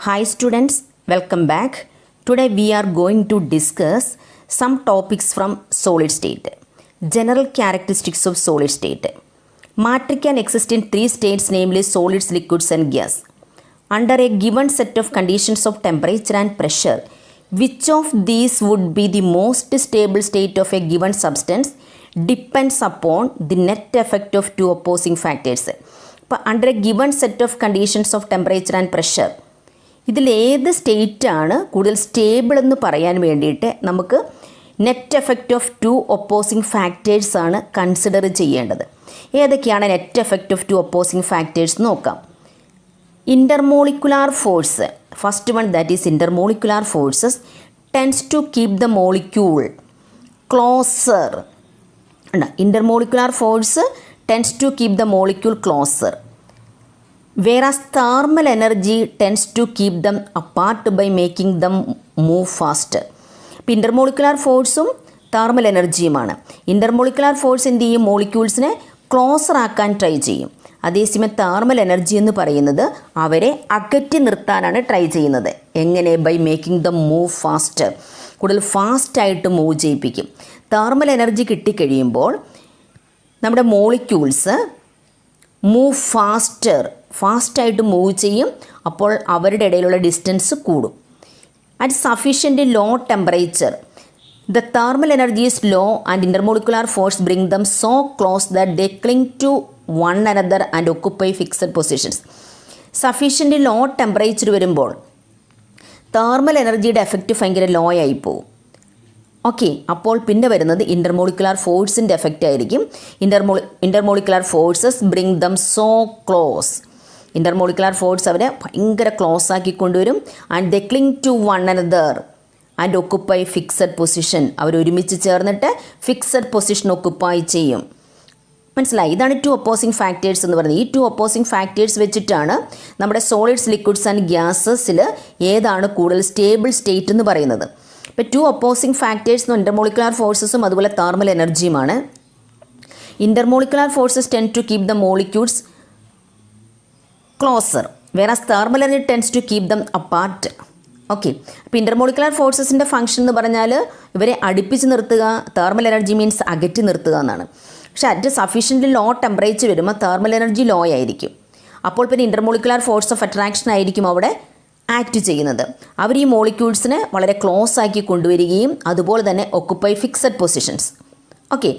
Hi students, welcome back. Today we are going to discuss some topics from solid state. General characteristics of solid state. Matter can exist in three states, namely solids, liquids and gas. Under a given set of conditions of temperature and pressure, which of these would be the most stable state of a given substance depends upon the net effect of two opposing factors. Under a given set of conditions of temperature and pressure, ഇതിലേത് സ്റ്റേറ്റാണ് കൂടുതൽ stable എന്ന് പറയാൻ വേണ്ടിയിട്ട് നമുക്ക് net effect of two opposing ഫാക്ടേഴ്സാണ് consider ചെയ്യേണ്ടത്. ഏതൊക്കെയാണ് net effect of two opposing factors നോക്കാം. Intermolecular force, first one, that is intermolecular forces tends to keep the molecule closer. Intermolecular force tends to keep the molecule closer. Whereas thermal energy tends to keep them apart by making them move faster. ഇപ്പോൾ intermolecular ഫോഴ്സും thermal എനർജിയുമാണ്. Intermolecular force എന്ത് ചെയ്യും? മോളിക്യൂൾസിനെ closer ആക്കാൻ try ചെയ്യും. അതേസമയം thermal energy എന്ന് പറയുന്നത് അവരെ അകറ്റി നിർത്താനാണ് ട്രൈ ചെയ്യുന്നത്. എങ്ങനെ? By making them move faster. കൂടുതൽ ഫാസ്റ്റായിട്ട് മൂവ് ചെയ്യിപ്പിക്കും. തെർമൽ എനർജി കിട്ടിക്കഴിയുമ്പോൾ നമ്മുടെ മോളിക്യൂൾസ് മൂവ് ഫാസ്റ്റായിട്ട് മൂവ് ചെയ്യും. അപ്പോൾ അവരുടെ ഇടയിലുള്ള ഡിസ്റ്റൻസ് കൂടും. At sufficient low temperature the thermal energy is low and intermolecular force bring them so close that they cling to one another and occupy fixed positions. Sufficient low temperature വരുമ്പോൾ thermal എനർജിയുടെ effect ഭയങ്കര low ആയി പോകും. Okay, അപ്പോൾ പിന്നെ വരുന്നത് intermolecular ഫോഴ്സിൻ്റെ effect ആയിരിക്കും. Intermolecular forces bring them so close. Intermolecular force അവരെ ഭയങ്കര ക്ലോസ് ആക്കി കൊണ്ടുവരും. And they cling to one another and occupy fixed position. അവർ ഒരുമിച്ച് ചേർന്നിട്ട് ഫിക്സഡ് പൊസിഷൻ ഒക്കുപ്പൈ ചെയ്യും. മനസ്സിലായി? ഇതാണ് ടു ഒപ്പോസിങ് ഫാക്ടേഴ്സ് എന്ന് പറയുന്നത്. ഈ ടു ഒപ്പോസിങ് ഫാക്ടേഴ്സ് വെച്ചിട്ടാണ് നമ്മുടെ സോളിഡ്സ്, ലിക്വിഡ്സ് ആൻഡ് ഗ്യാസസിൽ ഏതാണ് കൂടുതൽ സ്റ്റേബിൾ സ്റ്റേറ്റ് എന്ന് പറയുന്നത്. ഇപ്പോൾ ടു ഒപ്പോസിങ് ഫാക്ടേഴ്സ് എന്ന് ഇൻ്റർമോളിക്കുലാർ ഫോഴ്സസും അതുപോലെ തെർമൽ എനർജിയുമാണ്. Intermolecular forces tend to keep the molecules closer, whereas thermal energy tends to keep them apart. Okay, അപ്പോൾ ഇൻ്റർമോളിക്കുലാർ ഫോഴ്സസിൻ്റെ ഫംഗ്ഷൻ എന്ന് പറഞ്ഞാൽ ഇവരെ അടുപ്പിച്ച് നിർത്തുക, തെർമൽ എനർജി മീൻസ് അകറ്റി നിർത്തുക എന്നാണ്. പക്ഷേ അറ്റ് സഫീഷ്യൻ്റ് ലോ ടെമ്പറേച്ചർ വരുമ്പോൾ തെർമൽ എനർജി ലോ ആയിരിക്കും. അപ്പോൾ പിന്നെ ഇൻ്റർമോളിക്കുലാർ ഫോഴ്സ് ഓഫ് അട്രാക്ഷൻ ആയിരിക്കും അവിടെ ആക്ട് ചെയ്യുന്നത്. അവർ ഈ മോളിക്യൂൾസിനെ വളരെ ക്ലോസ് ആക്കി കൊണ്ടുവരികയും അതുപോലെ തന്നെ occupy fixed positions. Okay,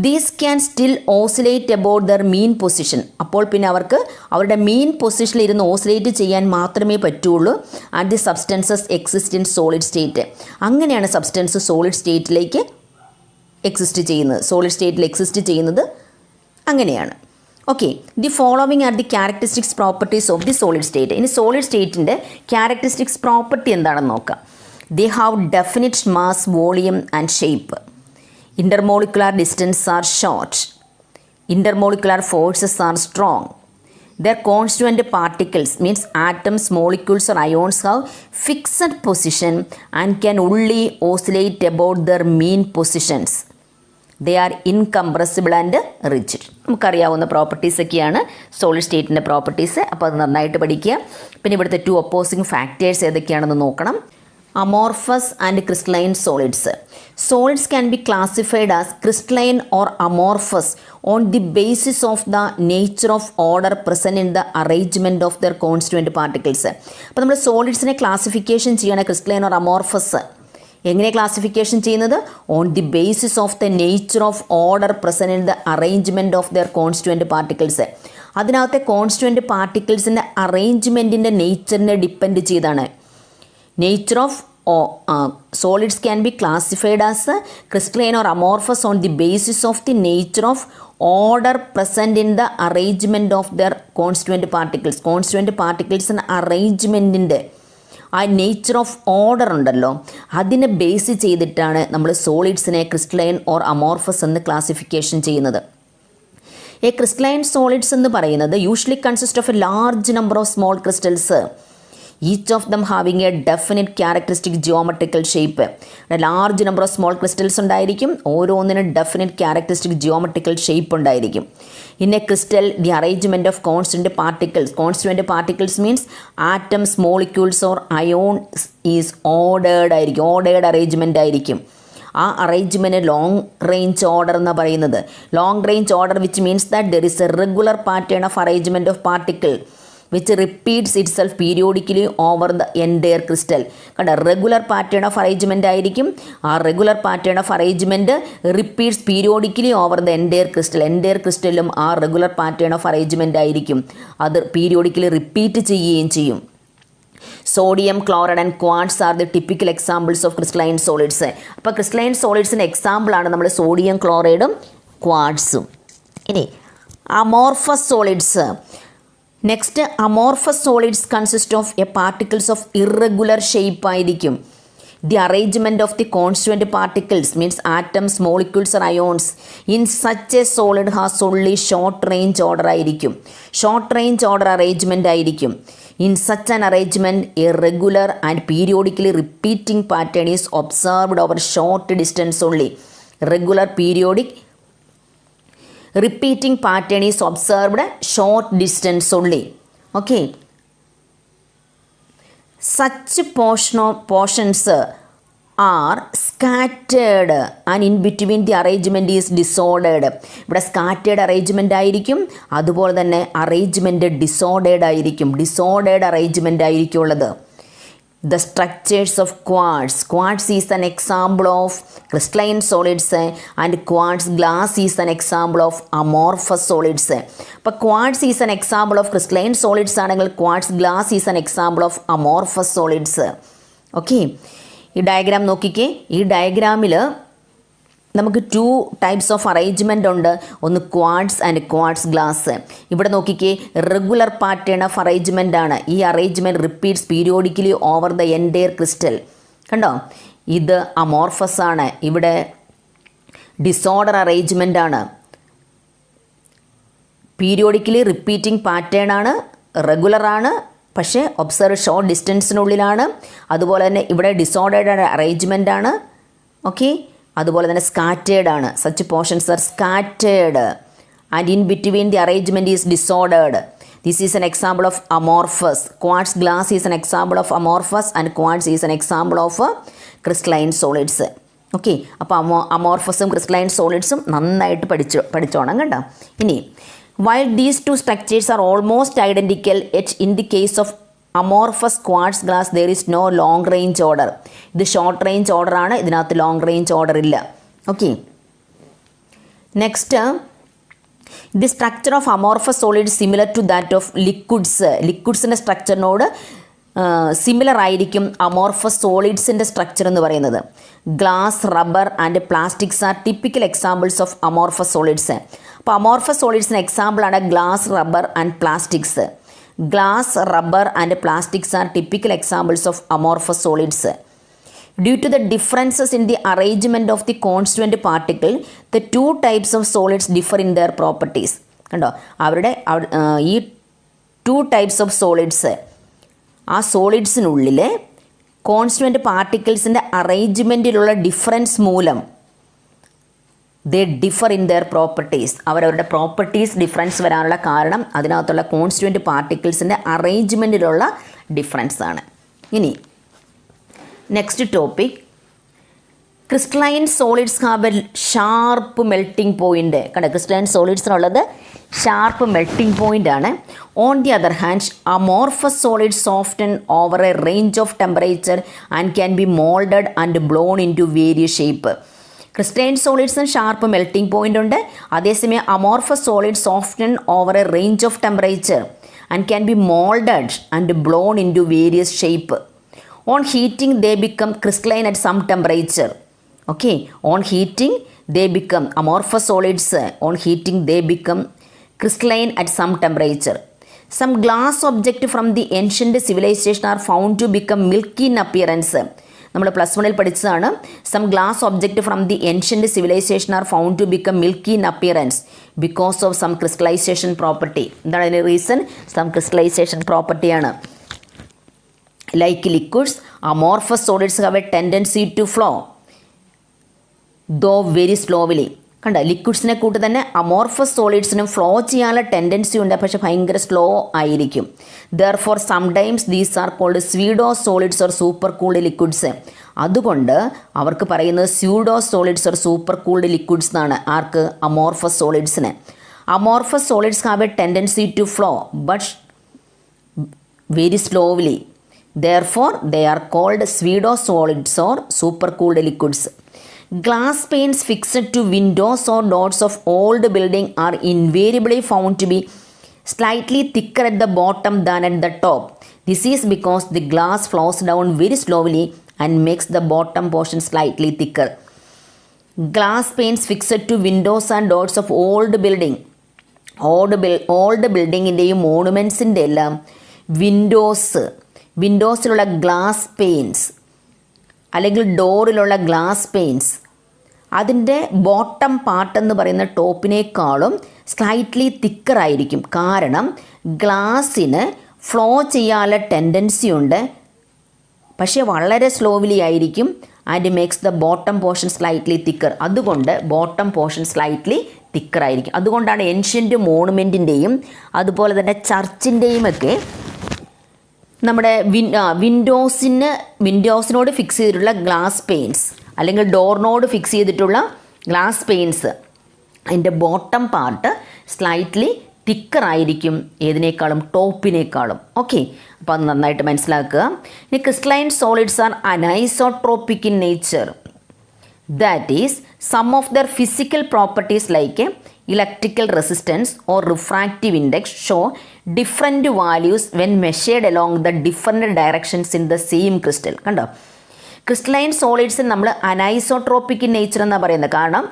these can still oscillate about there mean position. അപ്പോൾ പിന്നെ അവർക്ക് അവരുടെ മീൻ പൊസിഷനിൽ ഇരുന്ന് ഓസിലേറ്റ് ചെയ്യാൻ മാത്രമേ പറ്റുള്ളൂ. And the substances exist in solid state. അങ്ങനെയാണ് സബ്സ്റ്റൻസ് സോളിഡ് സ്റ്റേറ്റിലേക്ക് സോളിഡ് സ്റ്റേറ്റിൽ എക്സിസ്റ്റ് ചെയ്യുന്നത് അങ്ങനെയാണ്. Okay, the following are the characteristics properties of the solid state. ഇനി സോളിഡ് സ്റ്റേറ്റിൻ്റെ ക്യാരക്ടറിസ്റ്റിക്സ് പ്രോപ്പർട്ടി എന്താണെന്ന് നോക്കാം. They have definite mass, volume and shape. Intermolecular distance are short. Intermolecular forces are strong. Their constituent particles means atoms, molecules or ions have fixed position and can only oscillate about their mean positions. They are incompressible and rigid. നമുക്കറിയാവുന്ന പ്രോപ്പർട്ടീസൊക്കെയാണ് solid സ്റ്റേറ്റിൻ്റെ properties. അപ്പോൾ അത് നന്നായിട്ട് പഠിക്കുക. പിന്നെ ഇവിടുത്തെ to opposing factors ഏതൊക്കെയാണെന്ന് നോക്കണം. Amorphous and crystalline solids. Solids can be classified as crystalline or amorphous on the basis of the nature of order present in the arrangement of their constituent particles. അപ്പോൾ നമ്മൾ സോളിഡ്സിനെ classification ചെയ്യണം crystalline or amorphous. എങ്ങനെ classification ചെയ്യുന്നത്? On the basis of the nature of order present in the arrangement of their constituent particles. അതിനകത്തെ constituent പാർട്ടിക്കിൾസിൻ്റെ അറേഞ്ച്മെൻറ്റിൻ്റെ നേച്ചറിനെ depend ചെയ്താണ്. Nature of solids can be classified as crystalline or amorphous on the basis of the nature of order present in the arrangement of their constituent particles. Constituent particles അറേഞ്ച്മെൻറ്റിൻ്റെ ആ nature of order ഉണ്ടല്ലോ, അതിനെ base ചെയ്തിട്ടാണ് നമ്മൾ സോളിഡ്സിനെ crystalline or amorphous എന്ന് classification ചെയ്യുന്നത്. ഈ crystalline solids എന്ന് പറയുന്നത് usually consist of A large number of small crystals. Each of them having A definite characteristic geometrical shape. Large number of small crystals ഉണ്ടായിരിക്കും, ഓരോന്നിനും ഡെഫിനിറ്റ് ക്യാരക്ടറിസ്റ്റിക് ജിയോമെട്രിക്കൽ ഷേപ്പ് ഉണ്ടായിരിക്കും. In A crystal the arrangement of constituent particles means atoms, molecules or ions is ordered ആയിരിക്കും, ordered arrangement ആയിരിക്കും. ആ arrangement long range order എന്നാണ് പറയുന്നത്. Long range order which means that there is a regular pattern of arrangement of particle which repeats itself periodically over the entire crystal. കണ്ട, regular pattern of arrangement ആയിരിക്കും. ആ regular pattern of arrangement repeats periodically over the entire crystal. Entire ക്രിസ്റ്റലും ആ regular pattern of arrangement ആയിരിക്കും. അത് periodically repeat ചെയ്യുകയും ചെയ്യും. Sodium, chloride and quartz are the typical examples of crystalline solids. അപ്പോൾ crystalline സോളിഡ്സിൻ്റെ എക്സാമ്പിളാണ് നമ്മൾ സോഡിയം ക്ലോറൈഡും ക്വാർട്സും. ഇനി amorphous solids. Next, amorphous solids consist of a particles of irregular shape ആയിരിക്കും. The arrangement of the constituent particles means atoms, molecules or ions in such a solid has only short range order ആയിരിക്കും. Short range order arrangement ആയിരിക്കും. In such an arrangement a regular and periodically repeating pattern is observed over short distance only. Regular, periodic, repeating pattern is observed short distance only. Okay, such portions are scattered and in between the arrangement is disordered. ഇവിടെ scattered arrangement ആയിരിക്കും, അതുപോലെ തന്നെ arrangement disordered ആയിരിക്കും. Disordered arrangement ആയിരിക്കും ഉള്ളത്. The structures of quartz. Quartz is an example of crystalline solids and quartz glass is an example of amorphous solids. അപ്പോൾ quartz is an example of crystalline solids ആണെങ്കിൽ quartz glass is an example of amorphous solids. Okay, ഈ diagram നോക്കിക്കേ. ഈ ഡയഗ്രാമിൽ നമുക്ക് 2 types of arrangement ഉണ്ട്. ഒന്ന് quartz and quartz glass. ഇവിടെ നോക്കിക്കേ, റെഗുലർ പാറ്റേൺ ഓഫ് അറേഞ്ച്മെൻ്റ് ആണ്. ഈ arrangement repeats periodically over the entire crystal. കണ്ടോ, ഇത് അമോർഫസ് ആണ്. ഇവിടെ ഡിസോർഡർ അറേഞ്ച്മെൻ്റ് ആണ്. പീരിയോഡിക്കലി റിപ്പീറ്റിംഗ് പാറ്റേൺ ആണ്, റെഗുലർ ആണ്, പക്ഷേ ഒബ്സർവ് ഷോർട്ട് ഡിസ്റ്റൻസിനുള്ളിലാണ്. അതുപോലെ തന്നെ ഇവിടെ ഡിസോർഡേഡ് അറേഞ്ച്മെൻ്റ് ആണ്. ഓക്കെ, അതുപോലെ തന്നെ സ്കാറ്റേഡ് ആണ്. Such portions are scattered and in between the arrangement is disordered. This is an example of amorphous. Quartz glass is an example of amorphous and quartz is an example of crystalline solids. Okay, അപ്പോൾ അമോർഫസും crystalline സോളിഡ്സും നന്നായിട്ട് പഠിച്ചോണം കേട്ടോ. ഇനി while these two structures are almost identical, yet in the case of amorphous quartz glass there is no long range order. ഇത് short range order ആണ്, ഇതിനകത്ത് long range order ഇല്ല. Okay, next, the structure of amorphous solid similar to that of liquids. ലിക്വിഡ്സിൻ്റെ സ്ട്രക്ചറിനോട് similar ആയിരിക്കും amorphous സോളിഡ്സിൻ്റെ structure എന്ന് പറയുന്നത്. Glass, rubber and plastics are typical examples of amorphous solids. അപ്പോൾ അമോർഫസ് സോളിഡ്സിന് എക്സാമ്പിളാണ് glass, rubber and plastics. Glass, rubber and plastics are typical examples of amorphous solids. Due to the differences in the arrangement of the constituent particle, the two types of solids differ in their properties. കണ്ടോ, അവരുടെ ഈ 2 types of solids, ആ സോളിഡ്സിനുള്ളിലെ constituent പാർട്ടിക്കിൾസിൻ്റെ അറേഞ്ച്മെൻറ്റിലുള്ള difference മൂലം they differ in their properties. അവരവരുടെ properties difference വരാനുള്ള കാരണം അതിനകത്തുള്ള കോൺസ്റ്റുവൻ്റ് പാർട്ടിക്കിൾസിൻ്റെ അറേഞ്ച്മെൻറ്റിലുള്ള ഡിഫറൻസ് ആണ്. ഇനി next topic, crystalline solids have a sharp melting point. കണ്ടോ, ക്രിസ്റ്റലൈൻ സോളിഡ്സിനുള്ളത് ഷാർപ്പ് മെൽട്ടിംഗ് പോയിൻ്റ് ആണ്. On the other hand amorphous solids soften over a range of temperature and can be moulded and blown into various shape. Crystalline സോളിഡ്സിന് sharp melting point ഉണ്ട്. അതേസമയം amorphous solids soften over a range of temperature and can be moulded and blown into various shape. On heating they become crystalline at some temperature. Okay, on heating they become amorphous solids. On heating they become crystalline at some temperature. Some glass object from the ancient civilization are found to become milky in appearance. നമ്മൾ +1 പഠിച്ചതാണ്. Some glass object from the ancient civilisation are found to become milky in appearance because of some crystallisation property. എന്താണ് അതിൻ്റെ reason? Some crystallisation പ്രോപ്പർട്ടിയാണ്. Like liquids, amorphous solids have a tendency to flow, though very slowly. കണ്ട, ലിക്വിഡ്സിനെ കൂട്ട് തന്നെ amorphous സോളിഡ്സിനും flow ചെയ്യാനുള്ള tendency ഉണ്ട്, പക്ഷെ ഭയങ്കര സ്ലോ ആയിരിക്കും. Therefore sometimes these are called pseudo solids or supercooled liquids. അതുകൊണ്ട് അവർക്ക് പറയുന്നത് pseudo solids or supercooled liquids എന്നാണ്. ആർക്ക്? അമോർഫസ് സോളിഡ്സിന്. Amorphous solids have a tendency to flow but very slowly. Therefore, they are called pseudo solids or supercooled liquids. Glass panes fixed to windows or doors of old building are invariably found to be slightly thicker at the bottom than at the top. This is because the glass flows down very slowly and makes the bottom portion slightly thicker. Glass panes fixed to windows and doors of old building. Old ബിൽഡിങ്ങിൻ്റെയും മോണുമെൻറ്റ്സിൻ്റെ എല്ലാം വിൻഡോസിലുള്ള glass panes അല്ലെങ്കിൽ ഡോറിലുള്ള glass panes അതിൻ്റെ bottom പാർട്ടെന്ന് പറയുന്ന ടോപ്പിനേക്കാളും സ്ലൈറ്റ്ലി തിക്കറായിരിക്കും. കാരണം ഗ്ലാസ്സിന് ഫ്ലോ ചെയ്യാനുള്ള ടെൻഡൻസി ഉണ്ട്, പക്ഷേ വളരെ സ്ലോവിലി ആയിരിക്കും. And makes the bottom portion slightly thicker. അതുകൊണ്ട് ബോട്ടം പോർഷൻ സ്ലൈറ്റ്ലി തിക്കറായിരിക്കും. അതുകൊണ്ടാണ് ഏൻഷ്യൻ്റ് മോണുമെൻറ്റിൻ്റെയും അതുപോലെ തന്നെ ചർച്ചിൻ്റെയും ഒക്കെ നമ്മുടെ വിൻഡോസിനോട് ഫിക്സ് ചെയ്തിട്ടുള്ള ഗ്ലാസ് പെയിൻസ് അല്ലെങ്കിൽ ഡോറിനോട് ഫിക്സ് ചെയ്തിട്ടുള്ള ഗ്ലാസ് പെയിൻസ് അതിൻ്റെ ബോട്ടം പാർട്ട് സ്ലൈറ്റ്ലി തിക്കറായിരിക്കും ഏതിനേക്കാളും? ടോപ്പിനേക്കാളും. ഓക്കെ, അപ്പോൾ അത് നന്നായിട്ട് മനസ്സിലാക്കുക. ഇനി crystalline solids R anisotropic in nature. That is, some of their physical properties like electrical resistance or refractive index show different values when measured along the different directions in the same crystal. കണ്ടോ, crystalline സോളിഡ്സിന് നമ്മൾ anisotropic in nature എന്നാണ് പറയുന്നത്. കാരണം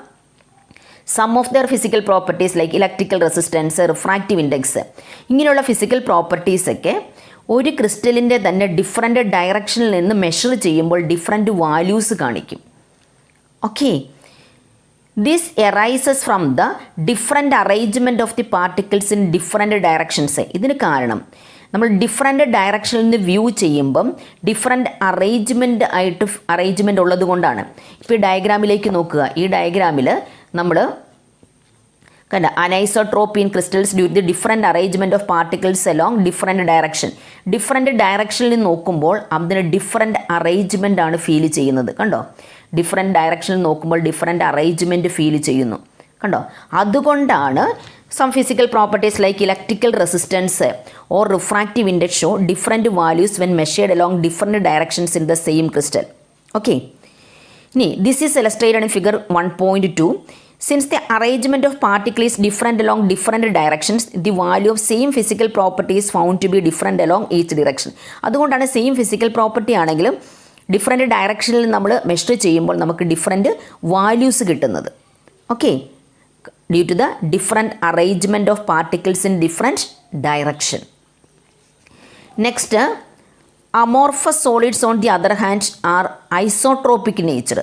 some of their physical properties like electrical resistance, refractive index, ഇങ്ങനെയുള്ള physical പ്രോപ്പർട്ടീസൊക്കെ ഒരു ക്രിസ്റ്റലിൻ്റെ തന്നെ ഡിഫറെൻറ്റ് ഡയറക്ഷനിൽ നിന്ന് മെഷർ ചെയ്യുമ്പോൾ ഡിഫറെൻറ്റ് വാല്യൂസ് കാണിക്കും. Okay, this arises from the different arrangement of the particles in different directions. ഇതിന് കാരണം നമ്മൾ ഡിഫറെൻറ്റ് ഡയറക്ഷനിൽ നിന്ന് വ്യൂ ചെയ്യുമ്പം ഡിഫറെൻറ്റ് അറേഞ്ച്മെൻറ്റ് ഉള്ളത് കൊണ്ടാണ്. ഇപ്പോൾ ഈ ഡയഗ്രാമിലേക്ക് നോക്കുക. ഈ ഡയഗ്രാമിൽ നമ്മൾ കണ്ട anisotropy in crystals due to the different arrangement of particles along different direction. Different ഡയറക്ഷനിൽ നോക്കുമ്പോൾ അതിന് ഡിഫറെൻറ്റ് അറേഞ്ച്മെൻ്റ് ആണ് ഫീൽ ചെയ്യുന്നത്. കണ്ടോ, ഡിഫറെൻറ്റ് ഡയറക്ഷനിൽ നോക്കുമ്പോൾ ഡിഫറെൻറ്റ് അറേഞ്ച്മെൻറ്റ് ഫീൽ ചെയ്യുന്നു. കണ്ടോ, അതുകൊണ്ടാണ് some physical properties like electrical resistance or refractive index show different values when measured along different directions in the same crystal. Okay, ഇനി this is illustrated in figure 1.2. Since the arrangement of particles is different along different directions, the value of same physical property is found to be different along each direction. അതുകൊണ്ടാണ് same physical property ആണെങ്കിലും different ഡയറക്ഷനിൽ നമ്മൾ measure ചെയ്യുമ്പോൾ നമുക്ക് different values കിട്ടുന്നത്. Okay, due to the different arrangement of particles in different direction. Next, amorphous solids on the other hand are isotropic nature.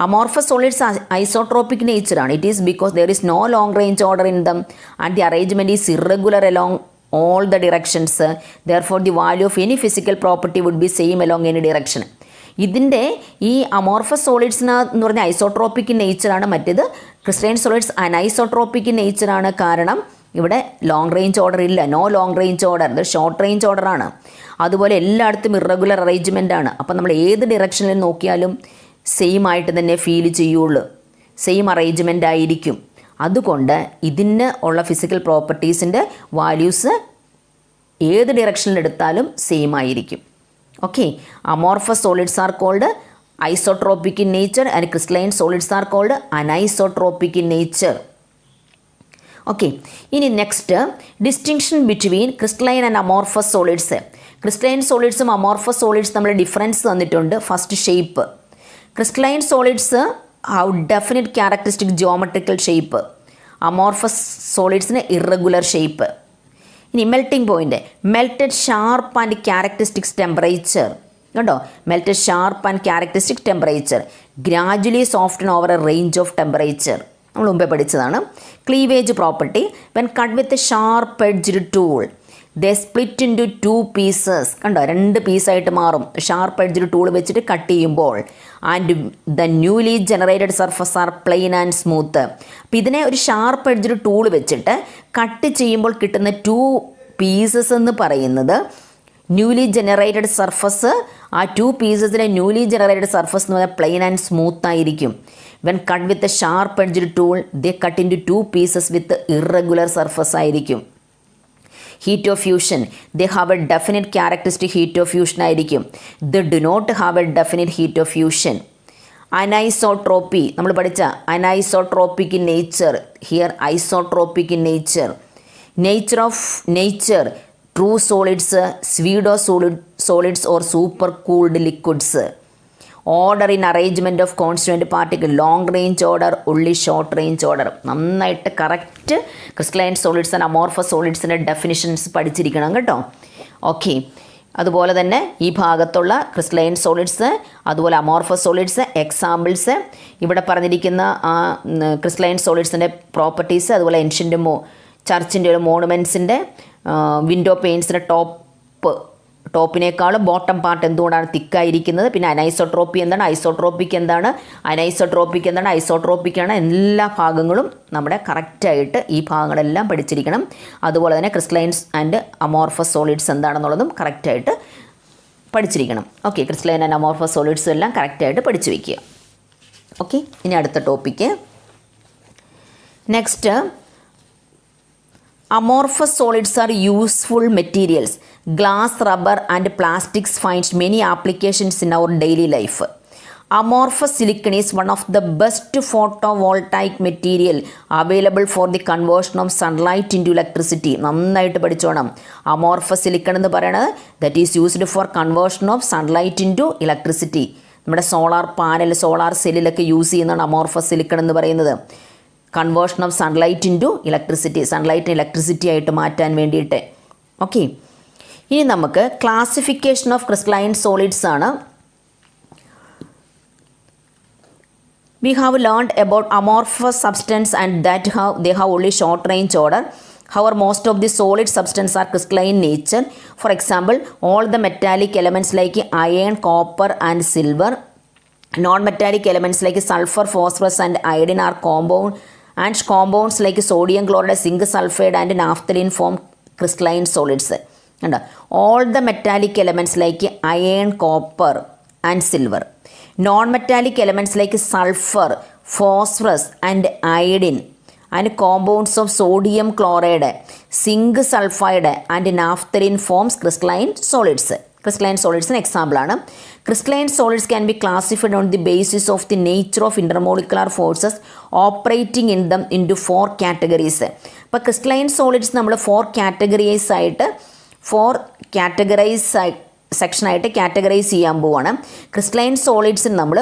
Amorphous solids are isotropic nature. It is because there is no long range order in them and the arrangement is irregular along all the directions. Therefore, the value of any physical property would be same along any direction. ഇതിൻ്റെ ഈ amorphous സോളിഡ്സിന് എന്ന് പറഞ്ഞാൽ isotropic നേച്ചറാണ്. മറ്റേത് crystalline solids anisotropic നേച്ചറാണ്. കാരണം ഇവിടെ long range order ഇല്ല, no long range order, ഇത് short range ഓർഡറാണ്. അതുപോലെ എല്ലായിടത്തും ഇറഗുലർ അറേഞ്ച്മെൻ്റ് ആണ്. അപ്പോൾ നമ്മൾ ഏത് ഡിറക്ഷനിൽ നോക്കിയാലും സെയിം ആയിട്ട് തന്നെ ഫീൽ ചെയ്യുള്ളൂ, സെയിം അറേഞ്ച്മെൻ്റ് ആയിരിക്കും. അതുകൊണ്ട് ഇതിന് ഉള്ള ഫിസിക്കൽ പ്രോപ്പർട്ടീസിൻ്റെ വാല്യൂസ് ഏത് ഡിറക്ഷനിൽ എടുത്താലും സെയിം ആയിരിക്കും. Okay, amorphous solids are called isotropic in nature and crystalline solids are called anisotropic in nature. Okay, ഇനി next distinction between crystalline and amorphous solids. Crystalline സോളിഡ്സും അമോർഫസ് സോളിഡ്സ് നമ്മൾ ഡിഫറൻസ് തന്നിട്ടുണ്ട്. First shape. Crystalline solids have definite characteristic geometrical shape. Amorphous സോളിഡ്സിന് irregular shape. ഇനി melting point, melted sharp and characteristics temperature. കണ്ടോ, melted sharp and characteristic temperature gradually soften over a range of temperature. നമ്മൾ മുമ്പേ പഠിച്ചതാണ്. Cleavage property, when cut with a sharp edged tool they split into 2 pieces. കണ്ടോ, 2 പീസായിട്ട് മാറും sharp എഡ്ജിൽ tool വെച്ചിട്ട് cut ചെയ്യുമ്പോൾ. And the newly generated surface are plain and smooth. അപ്പം ഇതിനെ ഒരു ഷാർപ്പ് എഡ്ജിൽ ടൂൾ വെച്ചിട്ട് കട്ട് ചെയ്യുമ്പോൾ കിട്ടുന്ന 2 പീസസ് എന്ന് പറയുന്നത് ന്യൂലി ജനറേറ്റഡ് സർഫസ്. ആ 2 പീസസിലെ ന്യൂലി ജനറേറ്റഡ് സർഫസ് എന്ന് പറഞ്ഞാൽ പ്ലെയിൻ ആൻഡ് സ്മൂത്ത് ആയിരിക്കും. When cut with a sharp edged tool they cut into 2 pieces with irregular surface ആയിരിക്കും. Heat of fusion, they have a definite characteristic heat of fusion ആയിരിക്കും. They do not have a definite heat of fusion. Anisotropy നമ്മൾ പഠിച്ച anisotropic in nature, here isotropic in nature. Nature true solids, pseudo solids or super cooled liquids. Order in arrangement of constituent particle, long range order, only short range order. നന്നായിട്ട് correct crystalline solids and amorphous സോളിഡ്സിൻ്റെ definitions പഠിച്ചിരിക്കണം കേട്ടോ. ഓക്കെ, അതുപോലെ തന്നെ ഈ ഭാഗത്തുള്ള crystalline solids, അതുപോലെ അമോർഫസ് സോളിഡ്സ്, എക്സാമ്പിൾസ്, ഇവിടെ പറഞ്ഞിരിക്കുന്ന ക്രിസ്റ്റലൈൻ സോളിഡ്സിൻ്റെ പ്രോപ്പർട്ടീസ്, അതുപോലെ ഏൻഷ്യൻ്റ് ചർച്ചിൻ്റെ ഒരു മോണുമെൻറ്റ്സിൻ്റെ വിൻഡോ പെയിൻസിൻ്റെ ടോപ്പിനേക്കാളും ബോട്ടം പാർട്ട് എന്തുകൊണ്ടാണ് തിക്കായിരിക്കുന്നത്, പിന്നെ അനൈസോട്രോപ്പി എന്താണ്, ഐസോട്രോപ്പിക് എന്താണ്, അനൈസോട്രോപ്പിക് എന്താണ്, ഐസോട്രോപ്പിക്കാണ്, എല്ലാ ഭാഗങ്ങളും നമ്മുടെ കറക്റ്റായിട്ട് ഈ ഭാഗങ്ങളെല്ലാം പഠിച്ചിരിക്കണം. അതുപോലെ തന്നെ ക്രിസ്റ്റലൈൻസ് ആൻഡ് അമോർഫസ് സോളിഡ്സ് എന്താണെന്നുള്ളതും കറക്റ്റായിട്ട് പഠിച്ചിരിക്കണം. Okay, crystalline and amorphous solids എല്ലാം കറക്റ്റായിട്ട് പഠിച്ചു വയ്ക്കുക. ഓക്കെ, ഇനി അടുത്ത topic. Next, amorphous solids are useful materials. Glass, rubber and plastics find many applications in our daily life. Amorphous silicon is one of the best photovoltaic material available for the conversion of sunlight into electricity. നന്നായിട്ട് പഠിച്ചോണം. amorphous silicon എന്ന് പറയുന്നത് that is used for conversion of sunlight into electricity. നമ്മുടെ solar panel, solar സെല്ലിലൊക്കെ use ചെയ്യുന്നതാണ് amorphous silicon എന്ന് പറയുന്നത്. Conversion of sunlight into electricity, സൺലൈറ്റിനെ electricity ആയിട്ട് മാറ്റാൻ വേണ്ടിയിട്ട്. ഓക്കെ, ഇനി നമുക്ക് ക്ലാസിഫിക്കേഷൻ ഓഫ് ക്രിസ്റ്റലൈൻ സോളിഡ്സ് ആണ്. We have learned about amorphous substance and that they have only short range order. However, most of the solid substance are crystalline nature. For example, all the metallic elements like iron, copper and silver. Non-metallic elements like sulfur, phosphorus and iodine are compounds like sodium chloride, zinc sulfide and naphthalene form crystalline solids. And all the metallic elements like iron, copper and silver. Non-metallic elements like sulfur, phosphorus and iodine and compounds of sodium chloride, zinc sulfide and naphthalene forms crystalline solids. Crystalline solids an example ആണ്. Crystalline solids can be classified on the basis of the nature of intermolecular forces operating in them into 4 categories. അപ്പോൾ crystalline solids നമ്മൾ 4 സെക്ഷനായിട്ട് categorise ചെയ്യാൻ പോവാണ്. Crystalline സോളിഡ്സിന് നമ്മൾ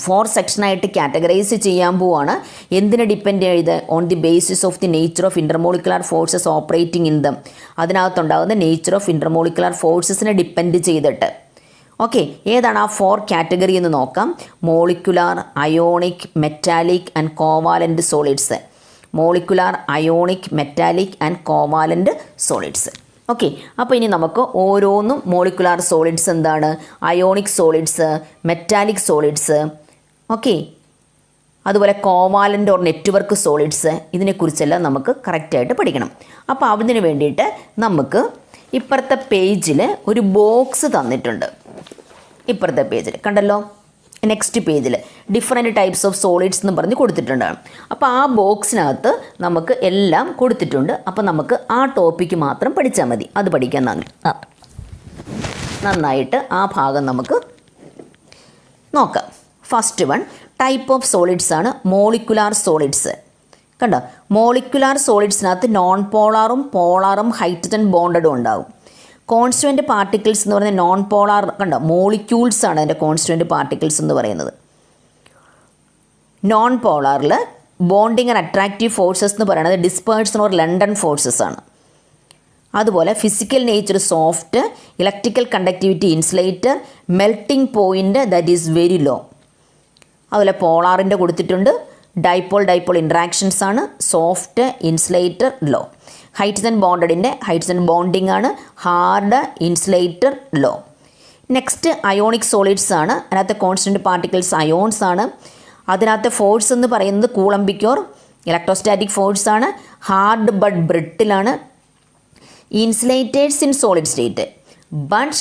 4 സെക്ഷനായിട്ട് categorise ചെയ്യാൻ പോവാണ്. എന്തിനെ ഡിപ്പെൻഡ് ചെയ്ത്? On the basis of the nature of intermolecular forces operating in them. അതിനകത്തുണ്ടാകുന്ന നേച്ചർ ഓഫ് ഇൻ്റർമോളിക്കുലർ ഫോഴ്സസിനെ ഡിപ്പെൻഡ് ചെയ്തിട്ട്. ഓക്കെ, ഏതാണ് ആ 4 കാറ്റഗറി എന്ന് നോക്കാം. Molecular, ionic, metallic and covalent solids. Molecular, ionic, metallic and covalent solids. Okay, അപ്പോൾ ഇനി നമുക്ക് ഓരോന്നും മോളിക്കുലാർ സോളിഡ്സ് എന്താണ്, ionic solids, metallic solids, okay, അതുപോലെ കോവാലൻ്റ് ഓർ നെറ്റ്വർക്ക് സോളിഡ്സ്, ഇതിനെക്കുറിച്ചെല്ലാം നമുക്ക് കറക്റ്റായിട്ട് പഠിക്കണം. അപ്പോൾ അതിന് വേണ്ടിയിട്ട് നമുക്ക് ഇപ്പുറത്തെ പേജിൽ ഒരു ബോക്സ് തന്നിട്ടുണ്ട്. ഇപ്പുറത്തെ പേജിൽ കണ്ടല്ലോ, നെക്സ്റ്റ് പേജിൽ ഡിഫറെൻറ്റ് ടൈപ്സ് ഓഫ് സോളിഡ്സ് എന്ന് പറഞ്ഞ് കൊടുത്തിട്ടുണ്ട്. അപ്പോൾ ആ ബോക്സിനകത്ത് നമുക്ക് എല്ലാം കൊടുത്തിട്ടുണ്ട്. അപ്പോൾ നമുക്ക് ആ ടോപ്പിക്ക് മാത്രം പഠിച്ചാൽ മതി. അത് പഠിക്കാൻ നന്നായിട്ട് ആ ഭാഗം നമുക്ക് നോക്കാം. First one type of solids ആണ് മോളിക്കുലാർ സോളിഡ്സ്. കണ്ടോ, മോളിക്കുലാർ സോളിഡ്സിനകത്ത് നോൺ പോളാറും പോളാറും ഹൈഡ്രജൻ ബോണ്ടഡും ഉണ്ടാവും. കോൺസ്റ്റുവൻറ്റ് പാർട്ടിക്കിൾസ് എന്ന് പറയുന്നത് നോൺ പോളാർ, കണ്ടോ, മോളിക്യൂൾസ് ആണ് അതിൻ്റെ കോൺസ്റ്റുവൻറ്റ് പാർട്ടിക്കിൾസ് എന്ന് പറയുന്നത്. നോൺ പോളാറിൽ ബോണ്ടിങ് ആൻഡ് അട്രാക്റ്റീവ് ഫോഴ്സസ് എന്ന് പറയുന്നത് ഡിസ്പേഴ്സൺ ഓർ ലണ്ടൻ ഫോഴ്സസ് ആണ്. അതുപോലെ physical nature soft, electrical conductivity insulator, melting point that is very low. അതുപോലെ പോളാറിൻ്റെ കൊടുത്തിട്ടുണ്ട്, ഡൈപോൾ ഇൻട്രാക്ഷൻസ് ആണ്. Soft insulator low. ഹൈഡ്രജൻ ബോണ്ടഡിൻ്റെ ഹൈഡ്രജൻ ബോണ്ടിങ് ആണ്. Hard insulator low. Next ionic solids ആണ്. അതിനകത്ത് കോൺസ്റ്റൻറ്റ് പാർട്ടിക്കിൾസ് അയോൺസ് ആണ്. അതിനകത്ത് ഫോഴ്സ് എന്ന് പറയുന്നത് കൂളംബിക് ഓർ ഇലക്ട്രോസ്റ്റാറ്റിക് ഫോഴ്സ് ആണ്. ഹാർഡ് ബട്ട് ബ്രിട്ടിലാണ്. Insulators in solid state but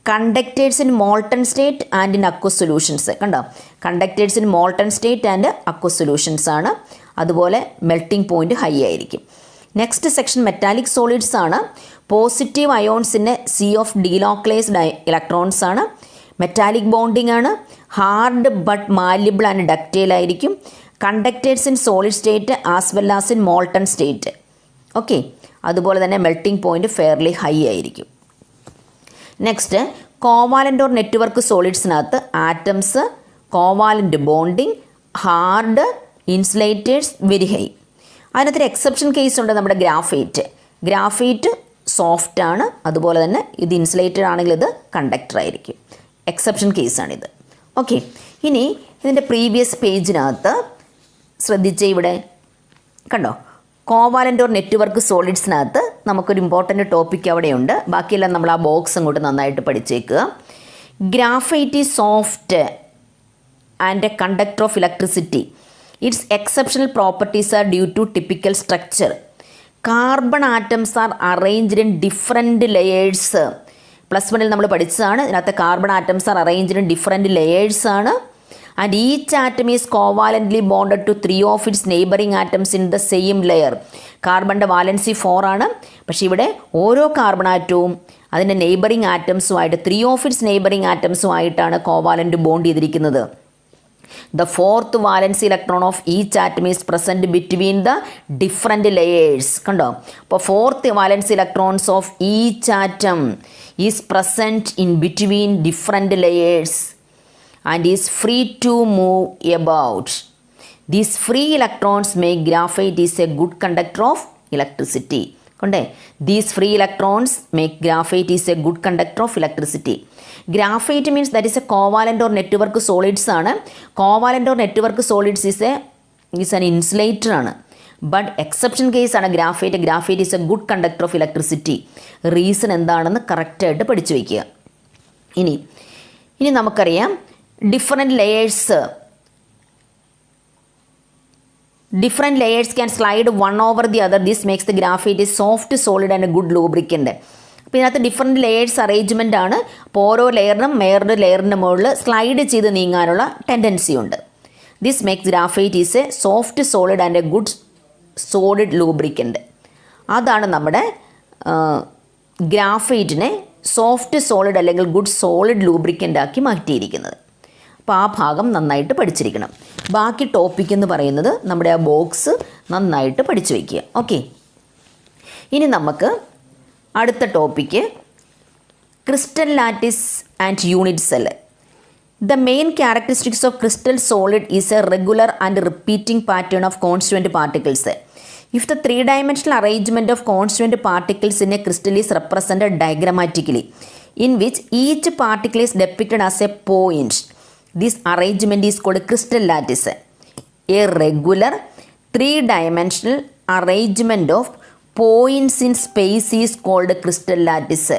conductors in molten state and in aqueous solutions. കണ്ടോ, conductors in molten state and aqueous solutions ആണ്. അതുപോലെ മെൽട്ടിംഗ് പോയിൻറ്റ് ഹൈ ആയിരിക്കും. നെക്സ്റ്റ് സെക്ഷൻ മെറ്റാലിക് സോളിഡ്സ് ആണ്. Positive അയോൺസിൻ്റെ sea of delocalised electrons ആണ്. Metallic bonding ആണ്. Hard but malleable and ductile ആയിരിക്കും. Conductors in solid state as well as in molten state. Okay, അതുപോലെ തന്നെ മെൽട്ടിംഗ് പോയിൻറ്റ് ഫെയർലി ഹൈ ആയിരിക്കും. Next covalent or network സോളിഡ്സിനകത്ത് atoms, covalent bonding, hard, insulators very high. അതിനകത്തൊരു exception case ഉണ്ട്, നമ്മുടെ graphite soft ആണ്. അതുപോലെ തന്നെ ഇത് ഇൻസുലേറ്റഡ് ആണെങ്കിൽ ഇത് കണ്ടക്ടർ ആയിരിക്കും. എക്സെപ്ഷൻ കേസാണിത്. ഓക്കെ, ഇനി ഇതിൻ്റെ പ്രീവിയസ് പേജിനകത്ത് ശ്രദ്ധിച്ച് ഇവിടെ കണ്ടോ, കോവാലൻ്റ് ഓർ നെറ്റ്വർക്ക് സോളിഡ്സിനകത്ത് നമുക്കൊരു ഇമ്പോർട്ടൻ്റ് ടോപ്പിക് അവിടെയുണ്ട്. ബാക്കിയെല്ലാം നമ്മൾ ആ ബോക്സ് അങ്ങോട്ട് നന്നായിട്ട് പഠിച്ചേക്കുക. Graphite is soft and a conductor of electricity. It's exceptional properties are due to typical structure. Carbon atoms are arranged in different layers. +1 നമ്മൾ പഠിച്ചതാണ്. ഇതിനകത്ത് carbon atoms are arranged in different layers ആണ്. And each atom is covalently bonded to 3 of its neighbouring atoms in the same layer. കാർബണിൻ്റെ valency 4 ആണ്. പക്ഷേ ഇവിടെ ഓരോ carbon ആറ്റവും അതിൻ്റെ നെയ്ബറിങ് ആറ്റംസുമായിട്ട് 3 of its neighbouring ആറ്റംസുമായിട്ടാണ് covalent bond ചെയ്തിരിക്കുന്നത്. The fourth valence electron of each atom is present between the different layers. കണ്ടോ, അപ്പോൾ fourth valence electrons of each atom is present in between different layers and is free to move about. These free electrons make graphite is a good conductor of electricity. കണ്ടേ, these free electrons make graphite is a good conductor of electricity. Graphite means that is a covalent or network solids ആണ്. Covalent or network solids is an insulator ആണ്. But exception case ആണ് graphite is a good conductor of electricity. Reason എന്താണെന്ന് കറക്റ്റായിട്ട് പഠിച്ചു വയ്ക്കുക. ഇനി നമുക്കറിയാം different layers can slide one over the other. This makes the graphite a soft, solid and a good lubricant. അപ്പോൾ ഇതിനകത്ത് ഡിഫറെൻറ്റ് ലെയേഴ്സ് അറേഞ്ച്മെൻ്റ് ആണ്. അപ്പോൾ ഓരോ ലെയറിനും ലെയറിൻ്റെ മുകളിൽ സ്ലൈഡ് ചെയ്ത് നീങ്ങാനുള്ള ടെൻഡൻസി ഉണ്ട്. This makes graphite is A soft solid and A good solid lubricant. അതാണ് നമ്മുടെ ഗ്രാഫൈറ്റിനെ സോഫ്റ്റ് സോളിഡ് അല്ലെങ്കിൽ ഗുഡ് സോളിഡ് ലൂബ്രിക്കൻ്റ് ആക്കി മാറ്റിയിരിക്കുന്നത്. അപ്പോൾ ആ ഭാഗം നന്നായിട്ട് പഠിച്ചിരിക്കണം. ബാക്കി ടോപ്പിക് എന്ന് പറയുന്നത് നമ്മുടെ ആ ബോക്സ് നന്നായിട്ട് പഠിച്ചു വയ്ക്കുക. ഓക്കെ, ഇനി നമുക്ക് അടുത്ത topic crystal lattice and unit cell. The main characteristics of crystal solid is A regular and repeating pattern of constituent particles. If the 3-dimensional arrangement of constituent particles in a crystal is represented diagrammatically, in which each particle is depicted as a point, this arrangement is called crystal lattice. A regular 3-dimensional arrangement of points in space is called crystal lattice.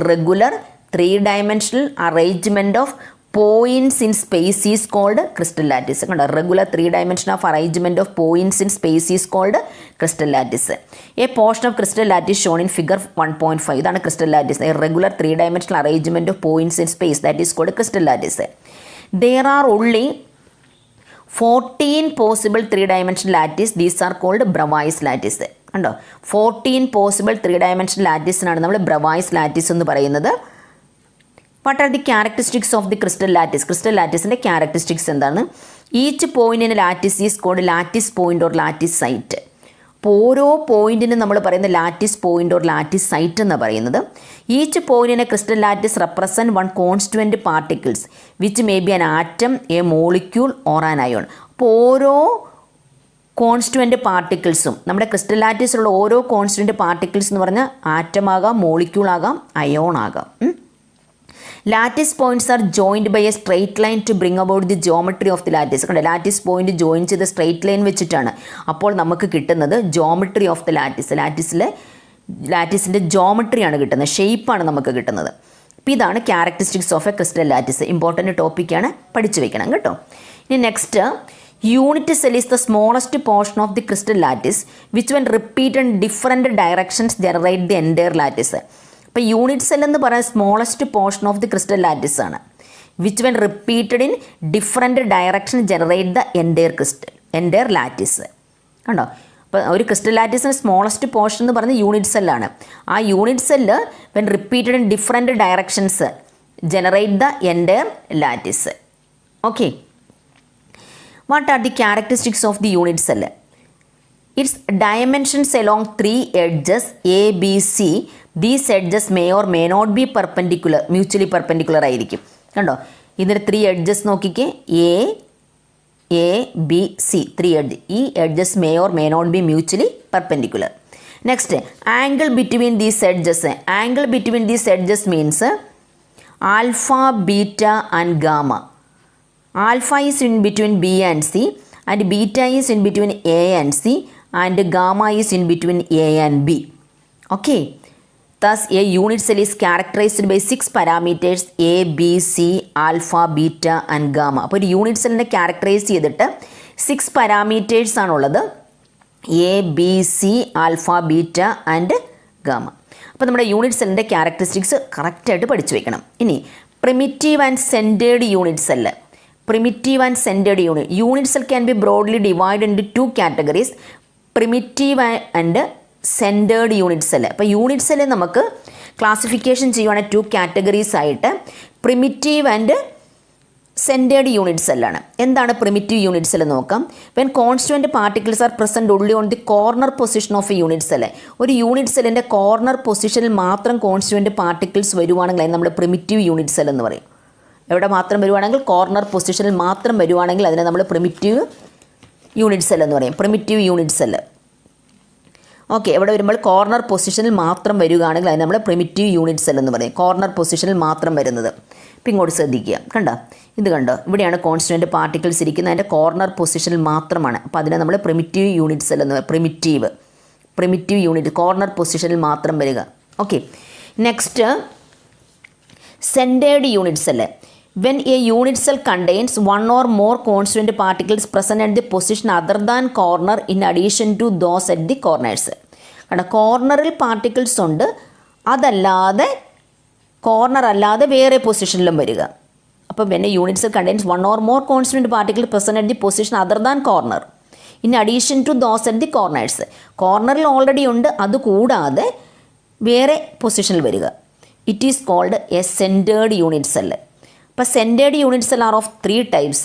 Regular 3-dimensional arrangement of points in space is called crystal lattice. Regular 3-dimension of arrangement of points in space is called crystal lattice. A portion of crystal lattice shown in figure 1.5 ഇതാണ് crystal lattice. A regular 3-dimensional arrangement of points in space, that is called crystal lattice. There are only 14 possible 3-dimensional lattice. These are called Bravais lattice. കണ്ടോ, 14 possible 3-dimensional latticeനാണ് നമ്മൾ Bravais lattice എന്ന് പറയുന്നത്. What are the characteristics of the crystal lattice? Crystal latticeൻ്റെ characteristics എന്താണ്? Each point in a lattice is called lattice point or lattice site. അപ്പോൾ ഓരോ പോയിന്റിനും നമ്മൾ പറയുന്ന lattice point or lattice site എന്ന് പറയുന്നത്. ഈച്ച് പോയിന്റിനെ crystal lattice represent one constituent particles which may be an atom, a molecule or an ion. അപ്പോൾ ഓരോ കോൺസ്റ്റുവൻറ്റ് പാർട്ടിക്കിൾസും നമ്മുടെ ക്രിസ്റ്റൽ ലാറ്റിസിലുള്ള ഓരോ കോൺസ്റ്റുവൻറ്റ് പാർട്ടിക്കിൾസ് എന്ന് പറഞ്ഞാൽ ആറ്റം ആകാം, മോളിക്യൂൾ ആകാം, അയോൺ ആകാം. Lattice points are joined by a straight line to bring about the geometry of the lattice. കണ്ടോ, ലാറ്റിസ് പോയിന്റ് ജോയിൻ ചെയ്ത് സ്ട്രെയിറ്റ് ലൈൻ വെച്ചിട്ടാണ്. അപ്പോൾ നമുക്ക് കിട്ടുന്നത് ജോമെട്രി ഓഫ് ദി ലാറ്റിസ്. ലാറ്റിസിൻ്റെ ജോമെട്രിയാണ് കിട്ടുന്നത്, ഷേപ്പാണ് നമുക്ക് കിട്ടുന്നത്. അപ്പോൾ ഇതാണ് characteristics of a crystal lattice. Important ടോപ്പിക്കാണ്, പഠിച്ചു വെക്കണം കേട്ടോ. ഇനി next, unit cell is the smallest portion of the crystal lattice which when repeat in different directions generate the entire lattice. അപ്പോൾ യൂണിറ്റ് സെൽ എന്ന് പറയുന്നത് smallest portion of the crystal lattice ആണ്. Which when repeated in different direction generate the entire lattice. കണ്ടോ, അപ്പോൾ ഒരു crystal ലാറ്റിസിൻ്റെ smallest portion എന്ന് പറയുന്നത് unit സെല്ലാണ്. ആ unit cell when repeated in different directions generate the entire lattice. Okay, what are the characteristics of the unit cell? Its dimensions along 3 edges A, B, C. These edges may or may not be perpendicular, mutually perpendicular ആയിരിക്കും. കണ്ടോ, ഇതിന് 3 edges നോക്കിക്കേ, A, B, C, 3 edges. ഈ edges may or may not be mutually perpendicular. Next, angle between these edges. Angle between these edges means alpha, beta and gamma. Alpha is in between B and C, and beta is in between A and C, and gamma is in between A and B. Okay. Thus, a unit cell is characterized by 6 parameters A, B, C, alpha, beta and gamma. അപ്പോൾ ഒരു unit സെല്ലിനെ characterise ചെയ്തിട്ട് 6 parameters ആണുള്ളത്. A, B, C, alpha, beta and gamma. അപ്പോൾ നമ്മുടെ unit സെല്ലിൻ്റെ characteristics കറക്റ്റായിട്ട് പഠിച്ചു വെക്കണം. ഇനി primitive and centered unit cell. Primitive and centered unit. Unit cell can be broadly divided into 2 categories. Primitive and centered unit cell. അപ്പോൾ unit cell നമുക്ക് classification ചെയ്യുവാണെങ്കിൽ 2 categories ആയിട്ട് പ്രിമിറ്റീവ് ആൻഡ് സെൻറ്റേർഡ് യൂണിറ്റ് സെല്ലാണ്. എന്താണ് പ്രിമിറ്റീവ് യൂണിറ്റ് സെല്ല് നോക്കാം. When constituent particles are present only on the corner position of a unit cell. ഒരു unit സെല്ലിൻ്റെ corner പൊസിഷനിൽ മാത്രം കോൺസ്റ്റുവൻറ്റ് പാർട്ടിക്കിൾസ് വരുവാണെങ്കിൽ നമ്മൾ പ്രിമിറ്റീവ് യൂണിറ്റ് സെൽ എന്ന് പറയും. എവിടെ മാത്രം വരുവാണെങ്കിൽ, കോർണർ പൊസിഷനിൽ മാത്രം വരുവാണെങ്കിൽ അതിനെ നമ്മൾ പ്രിമിറ്റീവ് യൂണിറ്റ് സെൽ എന്ന് പറയും. Primitive unit cell. ഓക്കെ, എവിടെ വരുമ്പോൾ കോർണർ പൊസിഷനിൽ മാത്രം വരികയാണെങ്കിൽ അതിന് നമ്മൾ പ്രിമിറ്റീവ് യൂണിറ്റ് സെൽ എന്ന് പറയും. കോർണർ പൊസിഷനിൽ മാത്രം വരുന്നത്. ഇപ്പം ഇങ്ങോട്ട് ശ്രദ്ധിക്കുക, കണ്ടോ, ഇത് കണ്ടോ, ഇവിടെയാണ് കോൺസ്റ്റൻറ്റ് പാർട്ടിക്കിൾസ് ഇരിക്കുന്നത്, അതിൻ്റെ കോർണർ പൊസിഷനിൽ മാത്രമാണ്. അപ്പോൾ അതിനെ നമ്മൾ പ്രിമിറ്റീവ് യൂണിറ്റ് സെൽ എന്ന് പറയും. പ്രിമിറ്റീവ് യൂണിറ്റ്, കോർണർ പൊസിഷനിൽ മാത്രം വരിക. Okay, next centered unit cell. When a unit cell contains one or more constituent particles present at the position other than corner in addition to those at the corners. കാരണം കോർണറിൽ particles ഉണ്ട്, അതല്ലാതെ corner അല്ലാതെ വേറെ പൊസിഷനിലും വരിക. അപ്പോൾ when a unit cell contains one or more constituent particles present at the position other than corner in addition to those at the corners. കോർണറിൽ already ഉണ്ട്, അതുകൂടാതെ വേറെ പൊസിഷനിൽ വരിക. It is called a centred unit cell. അപ്പോൾ centred unit cell are of 3 types.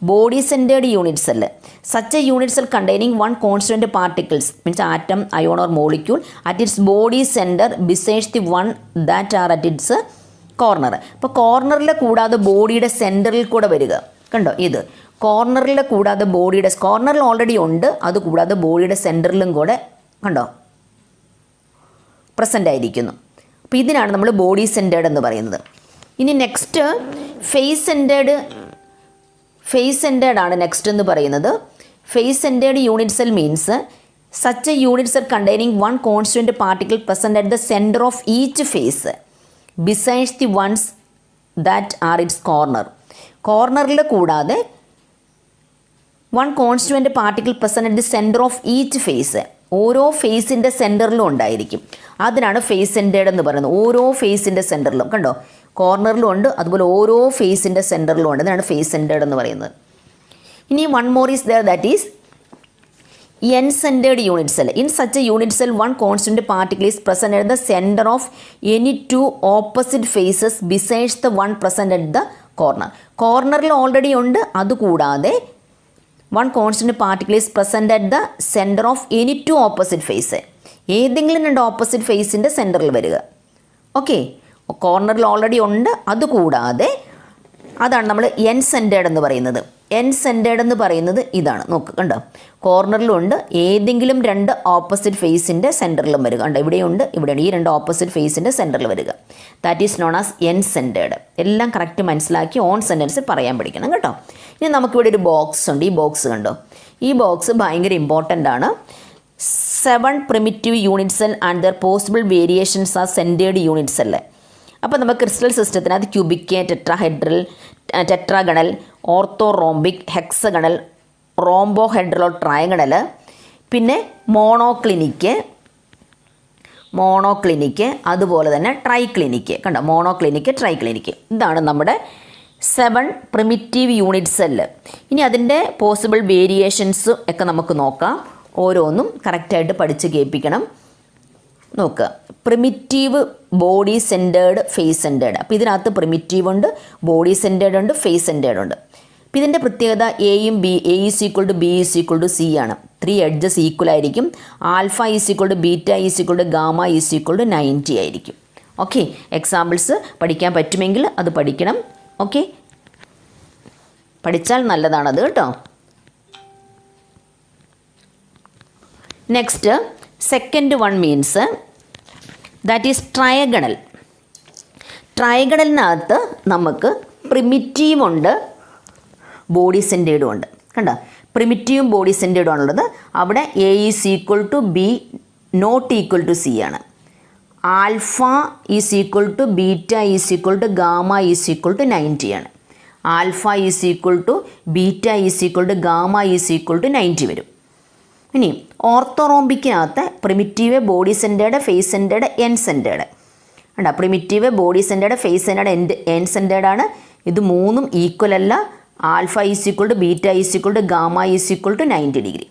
Body centred unit cell. Such a unit cell containing 1 constituent particles means atom, ion or molecule at its body centre besides the one that are at its corner. അപ്പോൾ കോർണറിൽ കൂടാതെ ബോഡിയുടെ സെൻറ്ററിൽ കൂടെ വരിക. കണ്ടോ, ഇത് കോർണറിൽ കൂടാതെ ബോഡിയുടെ, കോർണറിൽ ഓൾറെഡി ഉണ്ട്, അതുകൂടാതെ ബോഡിയുടെ സെൻറ്ററിലും കൂടെ കണ്ടോ പ്രസൻ്റ് ആയിരിക്കുന്നു. അപ്പോൾ ഇതിനാണ് നമ്മൾ ബോഡി സെൻറ്റേർഡ് എന്ന് പറയുന്നത്. ഇനി നെക്സ്റ്റ് ഫേസ് സെൻറ്റേർഡ് ആണ് നെക്സ്റ്റ് എന്ന് പറയുന്നത്. Face centered unit cell means such a unit cell containing 1 constant particle present at the centre of each face besides the ones that are its corner. കോർണറിൽ കൂടാതെ 1 constant particle present at the centre of each face, ഓരോ ഫേസിൻ്റെ സെൻറ്ററിലും ഉണ്ടായിരിക്കും. അതിനാണ് face centred എന്ന് പറയുന്നത്. ഓരോ ഫേസിൻ്റെ സെൻറ്ററിലും കണ്ടോ, കോർണറിലും ഉണ്ട്, അതുപോലെ ഓരോ ഫേസിൻ്റെ സെൻറ്ററിലും ഉണ്ട്. അതിനാണ് ഫേസ് സെൻറ്റേർഡ് എന്ന് പറയുന്നത്. ഇനി one more is there, that is end centered unit cell. In such a unit cell 1 constant particle is present at the centre of any 2 opposite faces besides the one present at the corner. കോർണറിൽ already ഉണ്ട്, അതുകൂടാതെ 1 constant particle is present at the centre of any 2 opposite face. ഏതെങ്കിലും 2 opposite ഫേസിൻ്റെ സെൻറ്ററിൽ വരിക. Okay, കോർണറിൽ already ഉണ്ട്, അതുകൂടാതെ അതാണ് നമ്മൾ എൻ സെൻറ്റേർഡ് എന്ന് പറയുന്നത്. എൻ സെൻറ്റേഡ് എന്ന് പറയുന്നത് ഇതാണ്. നോക്ക് കണ്ടോ, കോർണറിലും ഉണ്ട്, ഏതെങ്കിലും രണ്ട് ഓപ്പോസിറ്റ് ഫേസിൻ്റെ സെൻറ്ററിലും വരിക. കണ്ടോ, ഇവിടെയുണ്ട്, ഇവിടെയുണ്ട്, ഈ രണ്ട് ഓപ്പോസിറ്റ് ഫേസിൻ്റെ സെൻറ്ററിൽ വരിക. That is known as end centered. എല്ലാം കറക്റ്റ് മനസ്സിലാക്കി ഓൺ സെൻറ്റൻസ് പറയാൻ പഠിക്കണം കേട്ടോ. ഇനി നമുക്കിവിടെ ഒരു ബോക്സ് ഉണ്ട്. ഈ ബോക്സ് കണ്ടോ, ഈ ബോക്സ് ഭയങ്കര ഇമ്പോർട്ടൻ്റ് ആണ്. 7 primitive unit cell and their possible variations are centred unit cell. അപ്പോൾ നമുക്ക് ക്രിസ്റ്റൽ സിസ്റ്റത്തിനകത്ത് cubic, tetrahedral, tetragonal, orthorhombic, hexagonal, റോംബോഹെഡ്രലോ ട്രയഗണൽ, പിന്നെ മോണോക്ലിനിക്ക്, അതുപോലെ തന്നെ ട്രൈക്ലിനിക്ക്. കണ്ടോ, മോണോക്ലിനിക്ക്, ട്രൈക്ലിനിക്ക്. ഇതാണ് നമ്മുടെ 7 പ്രിമിറ്റീവ് യൂണിറ്റ് സെല്ല്. ഇനി അതിൻ്റെ പോസിബിൾ വേരിയേഷൻസ് ഒക്കെ നമുക്ക് നോക്കാം. ഓരോന്നും കറക്റ്റായിട്ട് പഠിച്ച് കേൾപ്പിക്കണം. നോക്കുക, primitive body centred, face centered. അപ്പോൾ ഇതിനകത്ത് പ്രിമിറ്റീവ് ഉണ്ട്, ബോഡി സെൻറ്റേർഡ് ഉണ്ട്, ഫേസ് സെൻറ്റേർഡ് ഉണ്ട്. അപ്പോൾ ഇതിൻ്റെ പ്രത്യേകത എയും B, A is equal to B is equal to C ആണ്. 3 എഡ്ജസ് ഈക്വൽ ആയിരിക്കും. Alpha is equal to beta is equal to gamma is equal to 90 ആയിരിക്കും. ഓക്കെ, എക്സാമ്പിൾസ് പഠിക്കാൻ പറ്റുമെങ്കിൽ അത് പഠിക്കണം. ഓക്കെ, പഠിച്ചാൽ നല്ലതാണത് കേട്ടോ. Next second one means that is trigonal. ട്രയഗണലിനകത്ത് നമുക്ക് പ്രിമിറ്റീവ് ഉണ്ട്, ബോഡി സെൻറ്റേർഡും ഉണ്ട്. കണ്ടോ, പ്രിമിറ്റീവും ബോഡി സെൻറ്റേർഡും ആണുള്ളത്. അവിടെ a is equal to B not equal to C ആണ്. Alpha is equal to beta is equal to gamma is equal to 90 ആണ്. Alpha is equal to beta is equal to gamma is equal to 90 വരും. ഇനി ഓർത്തോറോംബിക്കിനകത്ത് primitive, body centred, face centred, end centred. കണ്ടോ, primitive, body centred, face centred, end centred ആണ്. ഇത് മൂന്നും equal അല്ല. Alpha is equal to beta is equal to gamma is equal to 90 degree.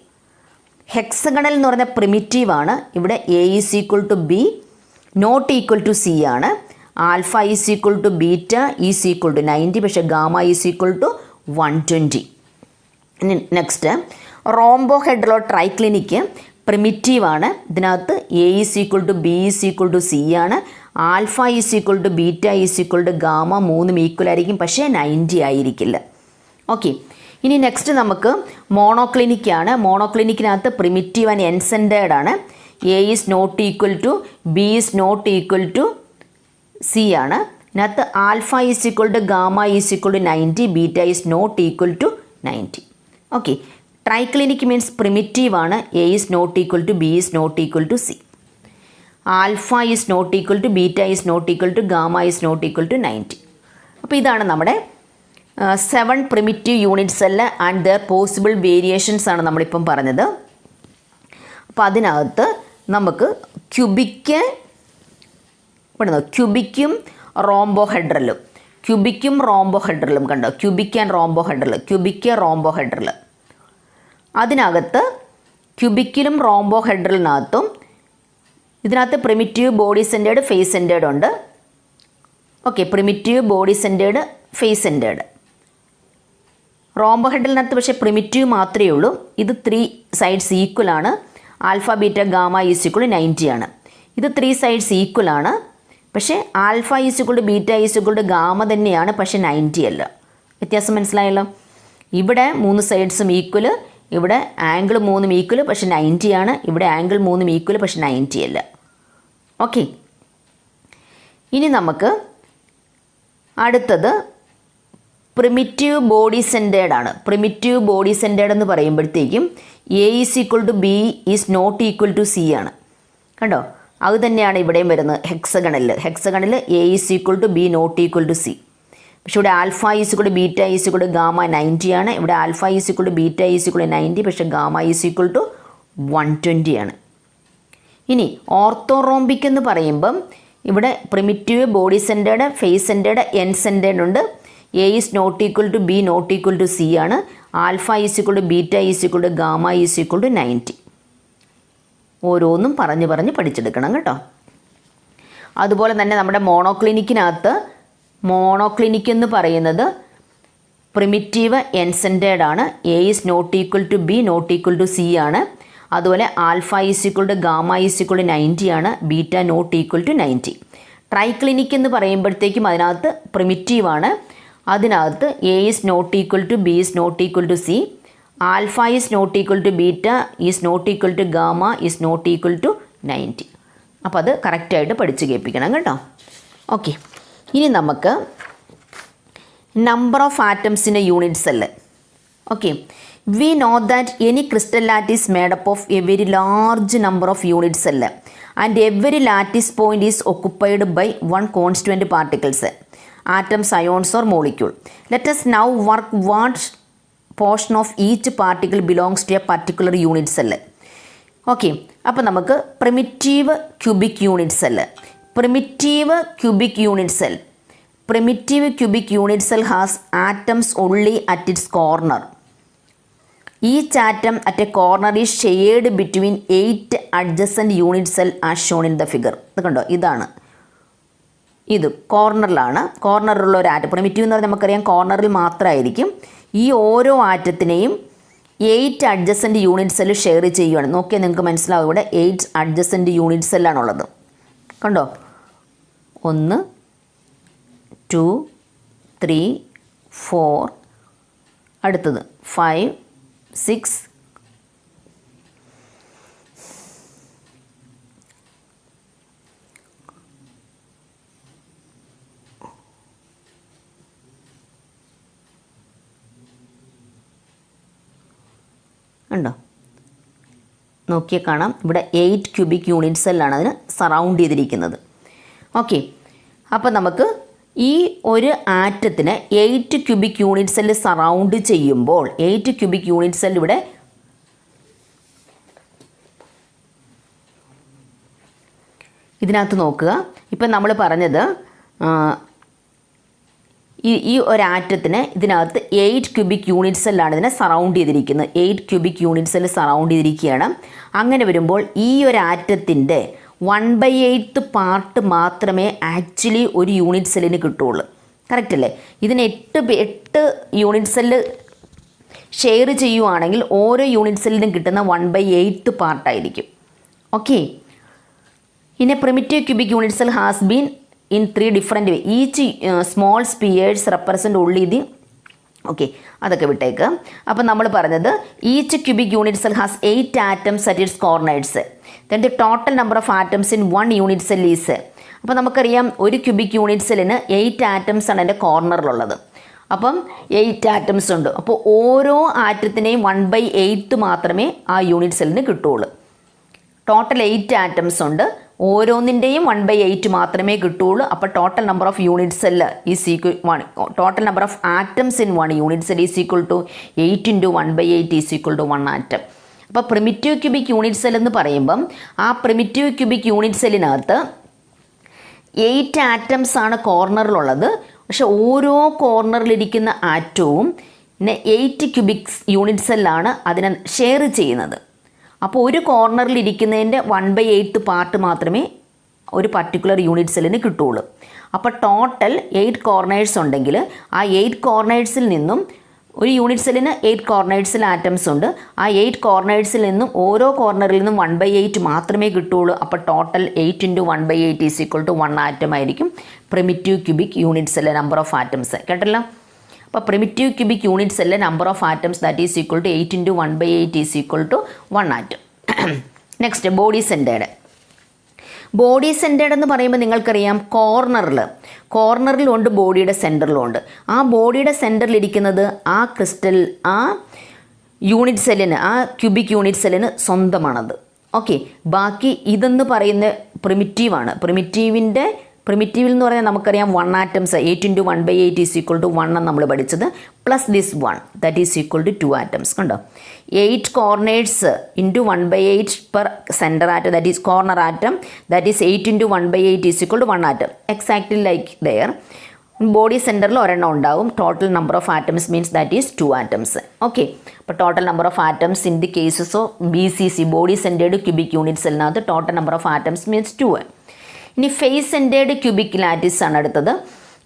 Hexagonal എന്ന് പറഞ്ഞ പ്രിമിറ്റീവ് ആണ്. ഇവിടെ a is equal to B not equal to C ആണ്. Alpha is equal to beta is equal to 90, പക്ഷേ gamma is equal to 120. Next റോംബോഹെഡ്രലോ triclinic primitive ആണ്. ഇതിനകത്ത് a is equal to B is equal to C ആണ്. Alpha is equal to beta is equal to gamma, മൂന്നും equal ആയിരിക്കും, പക്ഷേ 90 ആയിരിക്കില്ല. Okay, ഇനി നെക്സ്റ്റ് നമുക്ക് മോണോക്ലിനിക്കാണ്. മോണോക്ലിനിക്കിനകത്ത് പ്രിമിറ്റീവ് ആൻഡ് എൻ സെൻറ്റേർഡ് ആണ്. A is not equal to B is not equal to C ആണ്. ഇതിനകത്ത് alpha is equal to gamma is equal to 90, beta is not equal to 90. Okay, triclinic means primitive ആണ്. A is not equal to B is not equal to C. Alpha is not equal to beta is not equal to gamma is not equal to 90. അപ്പോൾ ഇതാണ് നമ്മുടെ 7 primitive unit cell and their possible variations ആണ് നമ്മളിപ്പം പറഞ്ഞത്. അപ്പോൾ അതിനകത്ത് നമുക്ക് ക്യൂബിക്കും റോംബോഹെഡ്രലും, കണ്ടോ, ക്യൂബിക് ആൻഡ് റോംബോഹെഡ്രൽ, റോംബോഹെഡ്രൽ. അതിനകത്ത് ക്യൂബിക്കിലും റോംബോഹെഡ്രലിനകത്തും ഇതിനകത്ത് primitive, body centred, face centred ഉണ്ട്. Okay, primitive, body centred, face centred. റോംബോഹെഡ്രലിനകത്ത് പക്ഷേ പ്രിമിറ്റീവ് മാത്രമേ ഉള്ളൂ. ഇത് 3 സൈഡ്സ് ഈക്വൽ ആണ്. Alpha beta gamma is equal to 90 ആണ്. ഇത് 3 സൈഡ്സ് ഈക്വൽ ആണ്. പക്ഷേ alpha is equal to beta is equal to gamma തന്നെയാണ്, പക്ഷേ 90 അല്ല. വ്യത്യാസം മനസ്സിലായല്ലോ. ഇവിടെ 3 സൈഡ്സും ഈക്വൽ, ഇവിടെ ആംഗിൾ 3 ഈക്വൽ, പക്ഷേ 90 ആണ്. ഇവിടെ ആംഗിൾ 3 ഈക്വൽ, പക്ഷേ 90 അല്ല. ഓക്കെ, ഇനി നമുക്ക് അടുത്തത് പ്രിമിറ്റീവ് ബോഡി സെൻറ്റേർഡ് ആണ്. പ്രിമിറ്റീവ് ബോഡി സെൻറ്റേർഡ് എന്ന് പറയുമ്പോഴത്തേക്കും a is equal to B is not equal to C ആണ്. കണ്ടോ, അത് തന്നെയാണ് ഇവിടെയും വരുന്നത്. ഹെക്സഗണിൽ a is equal to B not equal to c. പക്ഷേ ഇവിടെ alpha is equal to beta is equal to gamma 90 ആണ്. ഇവിടെ alpha is equal to beta is equal to 90, പക്ഷേ ഗാമ ഈസ് ഈക്വൽ ടു 120 ആണ്. ഇനി ഓർത്തോറോംബിക് എന്ന് പറയുമ്പം ഇവിടെ primitive, body centred, face centred, end centred ഉണ്ട്. A is not equal to B not equal to C ആണ്. Alpha is equal to beta is equal to gamma is equal to 90. ഓരോന്നും പറഞ്ഞ് പഠിച്ചെടുക്കണം കേട്ടോ. അതുപോലെ തന്നെ നമ്മുടെ മോണോക്ലിനിക്കിനകത്ത് മോണോക്ലിനിക് എന്ന് പറയുന്നത് പ്രിമിറ്റീവ്, എൻ സെൻറ്റേർഡ് ആണ്. A is not equal to B not equal to C ആണ്. അതുപോലെ alpha is equal to gamma is equal to 90 ആണ്. Beta not equal to 90. Triclinic എന്ന് പറയുമ്പോഴത്തേക്കും അതിനകത്ത് പ്രിമിറ്റീവ് ആണ്. അതിനകത്ത് A is not equal to B is not equal to C, alpha is not equal to beta is not equal to gamma is not equal to 90. അപ്പോൾ അത് കറക്റ്റായിട്ട് പഠിച്ച് കേൾപ്പിക്കണം കേട്ടോ. ഓക്കെ, ഇനി നമുക്ക് നമ്പർ ഓഫ് ആറ്റംസിൻ്റെ unit cell. Okay, we know that any crystal lattice is made up of a very large number of unit cells and every lattice point is occupied by one constituent particles, atoms, ions or molecule. Let us now work what portion of each particle belongs to a particular unit cell. Okay, അപ്പോൾ നമുക്ക് primitive cubic unit cell. Primitive cubic unit cell. Primitive cubic unit cell has atoms only at its corner. Each atom at a corner is shared between 8 adjacent unit cells as shown in the figure. ഇത് കണ്ടോ, ഇതാണ് ഇത് കോർണറിലാണ്. കോർണറിലുള്ള ഒരു atom, primitive എന്ന് പറഞ്ഞാൽ നമുക്കറിയാം കോർണറിൽ മാത്രമായിരിക്കും. ഈ ഓരോ ആറ്റത്തിനെയും 8 അഡ്ജസൻറ്റ് യൂണിറ്റ് സെല്ല് ഷെയർ ചെയ്യുകയാണ്. നോക്കിയാൽ നിങ്ങൾക്ക് മനസ്സിലാവും, ഇവിടെ 8 അഡ്ജസൻറ്റ് യൂണിറ്റ് സെല്ലാണുള്ളത്. കണ്ടോ, 1 2 3 4, അടുത്തത് 5 6 ഉണ്ടോ, നോക്കിയാൽ കാണാം ഇവിടെ 8 ക്യൂബിക് യൂണിറ്റ് സെല്ലാണ് അതിന് സറൗണ്ട് ചെയ്തിരിക്കുന്നത്. ഓക്കെ, അപ്പോൾ നമുക്ക് ഈ ഒരു ആറ്റത്തിന് 8 ക്യൂബിക് യൂണിറ്റ് സെല്ല് സറൗണ്ട് ചെയ്യുമ്പോൾ 8 ക്യൂബിക് യൂണിറ്റ് സെല്ല് ഇവിടെ ഇതിനകത്ത് നോക്കുക. ഇപ്പം നമ്മൾ പറഞ്ഞത് ഈ ഒരു ആറ്റത്തിന് ഇതിനകത്ത് 8 ക്യൂബിക് യൂണിറ്റ് സെല്ലാണ് ഇതിനെ സറൗണ്ട് ചെയ്തിരിക്കുന്നത്. 8 ക്യൂബിക് യൂണിറ്റ് സെല്ല് സറൗണ്ട് ചെയ്തിരിക്കുകയാണ്. അങ്ങനെ വരുമ്പോൾ ഈ ഒരു ആറ്റത്തിൻ്റെ 1/8 പാർട്ട് മാത്രമേ ആക്ച്വലി ഒരു യൂണിറ്റ് സെല്ലിന് കിട്ടുകയുള്ളൂ. കറക്റ്റ് അല്ലേ? ഇതിന് 8 യൂണിറ്റ് സെല്ല് ഷെയർ ചെയ്യുവാണെങ്കിൽ ഓരോ യൂണിറ്റ് സെല്ലിനും കിട്ടുന്ന 1/8 പാർട്ടായിരിക്കും. ഓക്കെ, ഇനി primitive cubic unit cell has been in 3 different way. Each small spheres represent only the okay, അതൊക്കെ വിട്ടേക്ക്. അപ്പം നമ്മൾ പറഞ്ഞത് each cubic unit cell has 8 atoms at its corners. Then the total number of atoms in one unit cell is. അപ്പോൾ നമുക്കറിയാം ഒരു cubic unit സെല്ലിന് 8 atoms ആണ് എൻ്റെ കോർണറിലുള്ളത്. അപ്പം 8 atoms ഉണ്ട്. അപ്പോൾ ഓരോ ആറ്റത്തിനെയും 1/8 മാത്രമേ ആ യൂണിറ്റ് സെല്ലിന് കിട്ടുകയുള്ളൂ. ടോട്ടൽ 8 atoms ഉണ്ട്, ഓരോന്നിൻ്റെയും 1/8 മാത്രമേ കിട്ടുകയുള്ളൂ. അപ്പോൾ total number of unit cell is equal 1, total number of atoms in 1 unit cell is equal to 8 × 1/8 is equal to 1 atom. അപ്പോൾ പ്രിമിറ്റീവ് ക്യൂബിക് യൂണിറ്റ് സെൽ എന്ന് പറയുമ്പം ആ പ്രിമിറ്റീവ് ക്യൂബിക് യൂണിറ്റ് സെല്ലിനകത്ത് 8 atoms ആണ് കോർണറിലുള്ളത്. പക്ഷെ ഓരോ കോർണറിലിരിക്കുന്ന ആറ്റവും പിന്നെ 8 ക്യൂബിക് യൂണിറ്റ് സെല്ലാണ് അതിനെ ഷെയർ ചെയ്യുന്നത്. അപ്പോൾ ഒരു കോർണറിലിരിക്കുന്നതിൻ്റെ 1/8 പാർട്ട് മാത്രമേ ഒരു പർട്ടിക്കുലർ യൂണിറ്റ് സെല്ലിന് കിട്ടുകയുള്ളൂ. അപ്പോൾ ടോട്ടൽ 8 കോർണേഴ്സ് ഉണ്ടെങ്കിൽ ആ 8 കോർണേഴ്സിൽ നിന്നും ഒരു യൂണിറ്റ് സെല്ലിന് 8 കോർണേഴ്സിൽ ആറ്റംസ് ഉണ്ട്. ആ 8 കോർണേഴ്സിൽ നിന്നും ഓരോ കോർണറിൽ നിന്നും 1/8 മാത്രമേ കിട്ടുകയുള്ളൂ. അപ്പോൾ total 8 × 1/8 is equal to 1 atom ആയിരിക്കും primitive cubic unit cell number of atoms. കേട്ടല്ലോ? അപ്പോൾ primitive cubic unit cell number of atoms that is equal to 8 × 1/8 is equal to 1 atom. Next body centred. Body centred എന്ന് പറയുമ്പോൾ നിങ്ങൾക്കറിയാം കോർണറിലുണ്ട്, ബോഡിയുടെ സെൻറ്ററിലുണ്ട്. ആ ബോഡിയുടെ സെൻറ്ററിലിരിക്കുന്നത് ആ ക്രിസ്റ്റൽ, ആ യൂണിറ്റ് സെല്ലിന്, ആ ക്യൂബിക് യൂണിറ്റ് സെല്ലിന് സ്വന്തമാണത്. ഓക്കെ, ബാക്കി ഇതെന്ന് പറയുന്ന പ്രിമിറ്റീവാണ്. പ്രിമിറ്റീവിൽ എന്ന് പറഞ്ഞാൽ നമുക്കറിയാം 1 atoms 8 × 1/8 ഈസ് ഈക്വൽ ടു 1 എന്ന് നമ്മൾ പഠിച്ചത്, plus this 1 that is equal to 2 atoms. കണ്ടോ, 8 corners into 1/8 per centre atom that is corner atom that is 8 × 1/8 is equal to 1 atom. Exactly like there. Body സെൻറ്ററിൽ ഒരെണ്ണം ഉണ്ടാവും. Total number of atoms means that is 2 atoms. Okay, അപ്പോൾ total number of atoms in the cases of BCC body centred cubic unit സെല്ലിനകത്ത് total number of atoms means 2. ഇനി face centred cubic lattice ആണ് അടുത്തത്.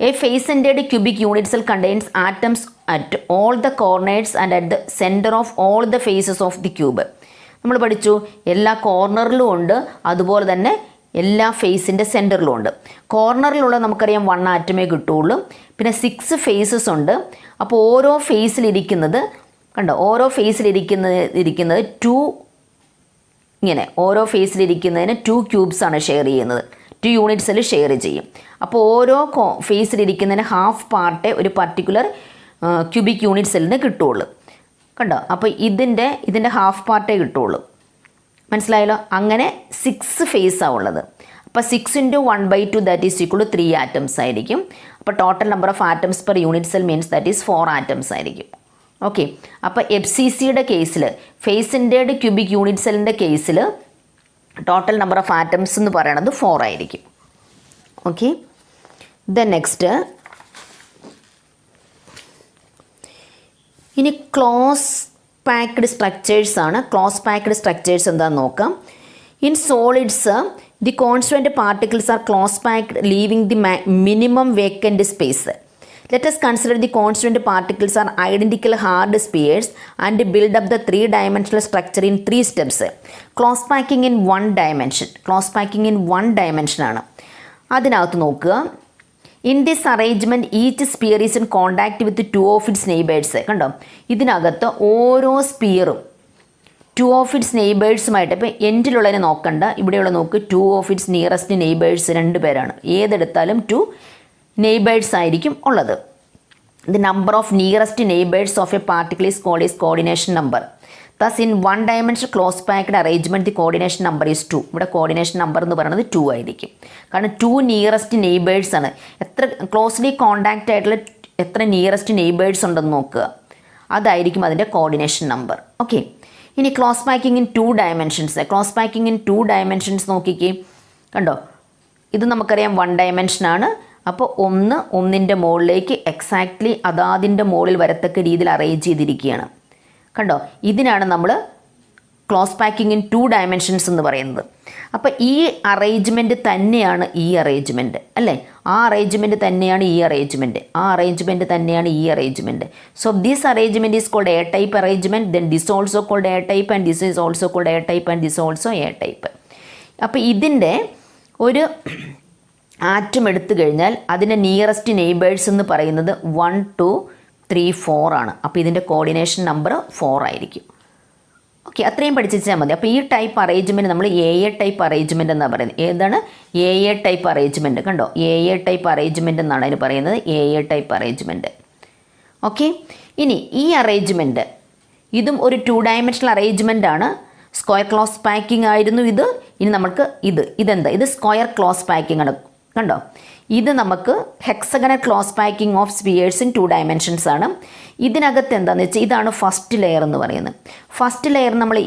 A face centred cubic unit cell contains atoms at all the corners and at the centre of all the faces of the cube. നമ്മൾ പഠിച്ചു എല്ലാ കോർണറിലും ഉണ്ട്, അതുപോലെ തന്നെ എല്ലാ ഫേസിൻ്റെ സെൻറ്ററിലും ഉണ്ട്. കോർണറിലുള്ള നമുക്കറിയാം 1 ആറ്റമേ കിട്ടുള്ളൂ. പിന്നെ 6 ഫേസസ് ഉണ്ട്. അപ്പോൾ ഓരോ ഫേസിലിരിക്കുന്നത് കണ്ടോ, ഓരോ ഫേസിലിരിക്കുന്നത് 2 ഇങ്ങനെ ഓരോ ഫേസിലിരിക്കുന്നതിന് 2 ക്യൂബ്സാണ് ഷെയർ ചെയ്യുന്നത്, 2 യൂണിറ്റ്സിൽ ഷെയർ ചെയ്യും. അപ്പോൾ ഓരോ ഫേസിലിരിക്കുന്നതിന് ഹാഫ് പാർട്ടേ ഒരു പർട്ടിക്കുലർ ക്യൂബിക് യൂണിറ്റ് സെല്ലിന് കിട്ടുള്ളൂ. കണ്ടോ, അപ്പോൾ ഇതിൻ്റെ ഹാഫ് പാർട്ടേ കിട്ടുള്ളൂ. മനസ്സിലായല്ലോ? അങ്ങനെ 6 ഫേസാണ് ഉള്ളത്. അപ്പോൾ 6 × 1/2 that is equal to 3 atoms ആയിരിക്കും. അപ്പോൾ total number of atoms per unit cell means that is 4 atoms ആയിരിക്കും. ഓക്കെ, അപ്പോൾ FCCയുടെ കേസിൽ, ഫേസിൻ്റെ ക്യൂബിക് യൂണിറ്റ് സെല്ലിൻ്റെ കേസിൽ ടോട്ടൽ നമ്പർ ഓഫ് ആറ്റംസ് എന്ന് പറയുന്നത് 4 ആയിരിക്കും. ഓക്കെ, ദെൻ നെക്സ്റ്റ് ഇനി ക്ലോസ് പാക്ക്ഡ് സ്ട്രക്ചേഴ്സ് ആണ്. ക്ലോസ് പാക്ക്ഡ് സ്ട്രക്ചേഴ്സ് എന്താണെന്ന് നോക്കാം. In solids the constituent particles are close packed leaving the minimum vacant space. Let us consider the constituent particles are identical hard spheres and build up the 3-dimensional structure in 3 steps. Close packing in 1 dimension. Close packing in 1 dimension ആണ്. അതിനകത്ത് നോക്കുക. In this arrangement, each sphere is in contact with 2 of its neighbors. കണ്ടോ, ഇതിനകത്ത് ഓരോ സ്പിയറും 2 of its neighborsമായിട്ട്, ഇപ്പോൾ എൻഡിലുള്ളതിനെ നോക്കണ്ട, ഇവിടെയുള്ള നോക്ക് 2 of its nearest neighbors 2 പേരാണ്. ഏതെടുത്താലും 2 നെയ്ബേഴ്സ് ആയിരിക്കും ഉള്ളത്. The number of nearest neighbours of a particle is called is coordination number. Thus in 1 dimension close packed arrangement the coordination number is 2. ഇവിടെ കോർഡിനേഷൻ നമ്പർ എന്ന് പറയുന്നത് 2 ആയിരിക്കും. കാരണം 2 നിയറസ്റ്റ് നെയ്ബേഴ്സ് ആണ്. എത്ര ക്ലോസ്ലി കോണ്ടാക്റ്റ് ആയിട്ടുള്ള എത്ര നിയറസ്റ്റ് നെയ്ബേഴ്സ് ഉണ്ടെന്ന് നോക്കുക, അതായിരിക്കും അതിൻ്റെ കോർഡിനേഷൻ നമ്പർ. ഓക്കെ, ഇനി close packing in 2 dimensions. Close packing in 2 dimensions നോക്കിക്കേ. കണ്ടോ, ഇത് നമുക്കറിയാം 1 dimension ആണ്. അപ്പോൾ ഒന്നിൻ്റെ മുകളിലേക്ക് എക്സാക്ട്ലി അതാതിൻ്റെ മുകളിൽ വരത്തക്ക രീതിയിൽ അറേഞ്ച് ചെയ്തിരിക്കുകയാണ്. കണ്ടോ, ഇതിനാണ് നമ്മൾ ക്ലോസ് പാക്കിംഗ് ഇൻ 2 dimensions എന്ന് പറയുന്നത്. അപ്പോൾ ഈ അറേഞ്ച്മെൻറ്റ് തന്നെയാണ് ഈ അറേഞ്ച്മെൻറ്റ്, അല്ലേ? ആ അറേഞ്ച്മെൻറ്റ് തന്നെയാണ് ഈ അറേഞ്ച്മെൻറ്റ്, ആ അറേഞ്ച്മെൻറ്റ് തന്നെയാണ് ഈ arrangement. So this arrangement is called A type arrangement. Then this also called A type and this is also called A type and this also A type. അപ്പോൾ ഇതിൻ്റെ ഒരു ആറ്റം എടുത്തു കഴിഞ്ഞാൽ അതിൻ്റെ നിയറസ്റ്റ് നെയ്ബേഴ്സ് എന്ന് പറയുന്നത് 1 2 3 4 ആണ്. അപ്പോൾ ഇതിൻ്റെ കോർഡിനേഷൻ നമ്പർ 4 ആയിരിക്കും. ഓക്കെ, അത്രയും പഠിച്ചാൽ മതി. അപ്പോൾ ഈ ടൈപ്പ് അറേഞ്ച്മെൻറ്റ് നമ്മൾ AA ടൈപ്പ് അറേഞ്ച്മെൻറ്റ് എന്നാണ് പറയുന്നത്. ഏതാണ്? AA type arrangement. കണ്ടോ, AA ടൈപ്പ് അറേഞ്ച്മെൻറ്റ് എന്നാണ് അതിന് പറയുന്നത്, AA ടൈപ്പ് അറേഞ്ച്മെൻറ്റ്. ഓക്കെ, ഇനി ഈ അറേഞ്ച്മെൻറ്റ് ഇതും ഒരു 2 dimensional അറേഞ്ച്മെൻ്റ് ആണ്. സ്ക്വയർ ക്ലോസ് പാക്കിംഗ് ആയിരുന്നു ഇത്. ഇനി നമുക്ക് ഇതെന്താ? ഇത് സ്ക്വയർ ക്ലോസ് പാക്കിംഗ് ആണ്. കണ്ടോ, ഇത് നമുക്ക് hexagonal close packing of spheres in 2 dimensions ആണ്. ഇതിനകത്ത് എന്താണെന്ന് വെച്ചാൽ ഇതാണ് ഫസ്റ്റ് ലെയർ എന്ന് പറയുന്നത്. ഫസ്റ്റ് ലെയർ നമ്മൾ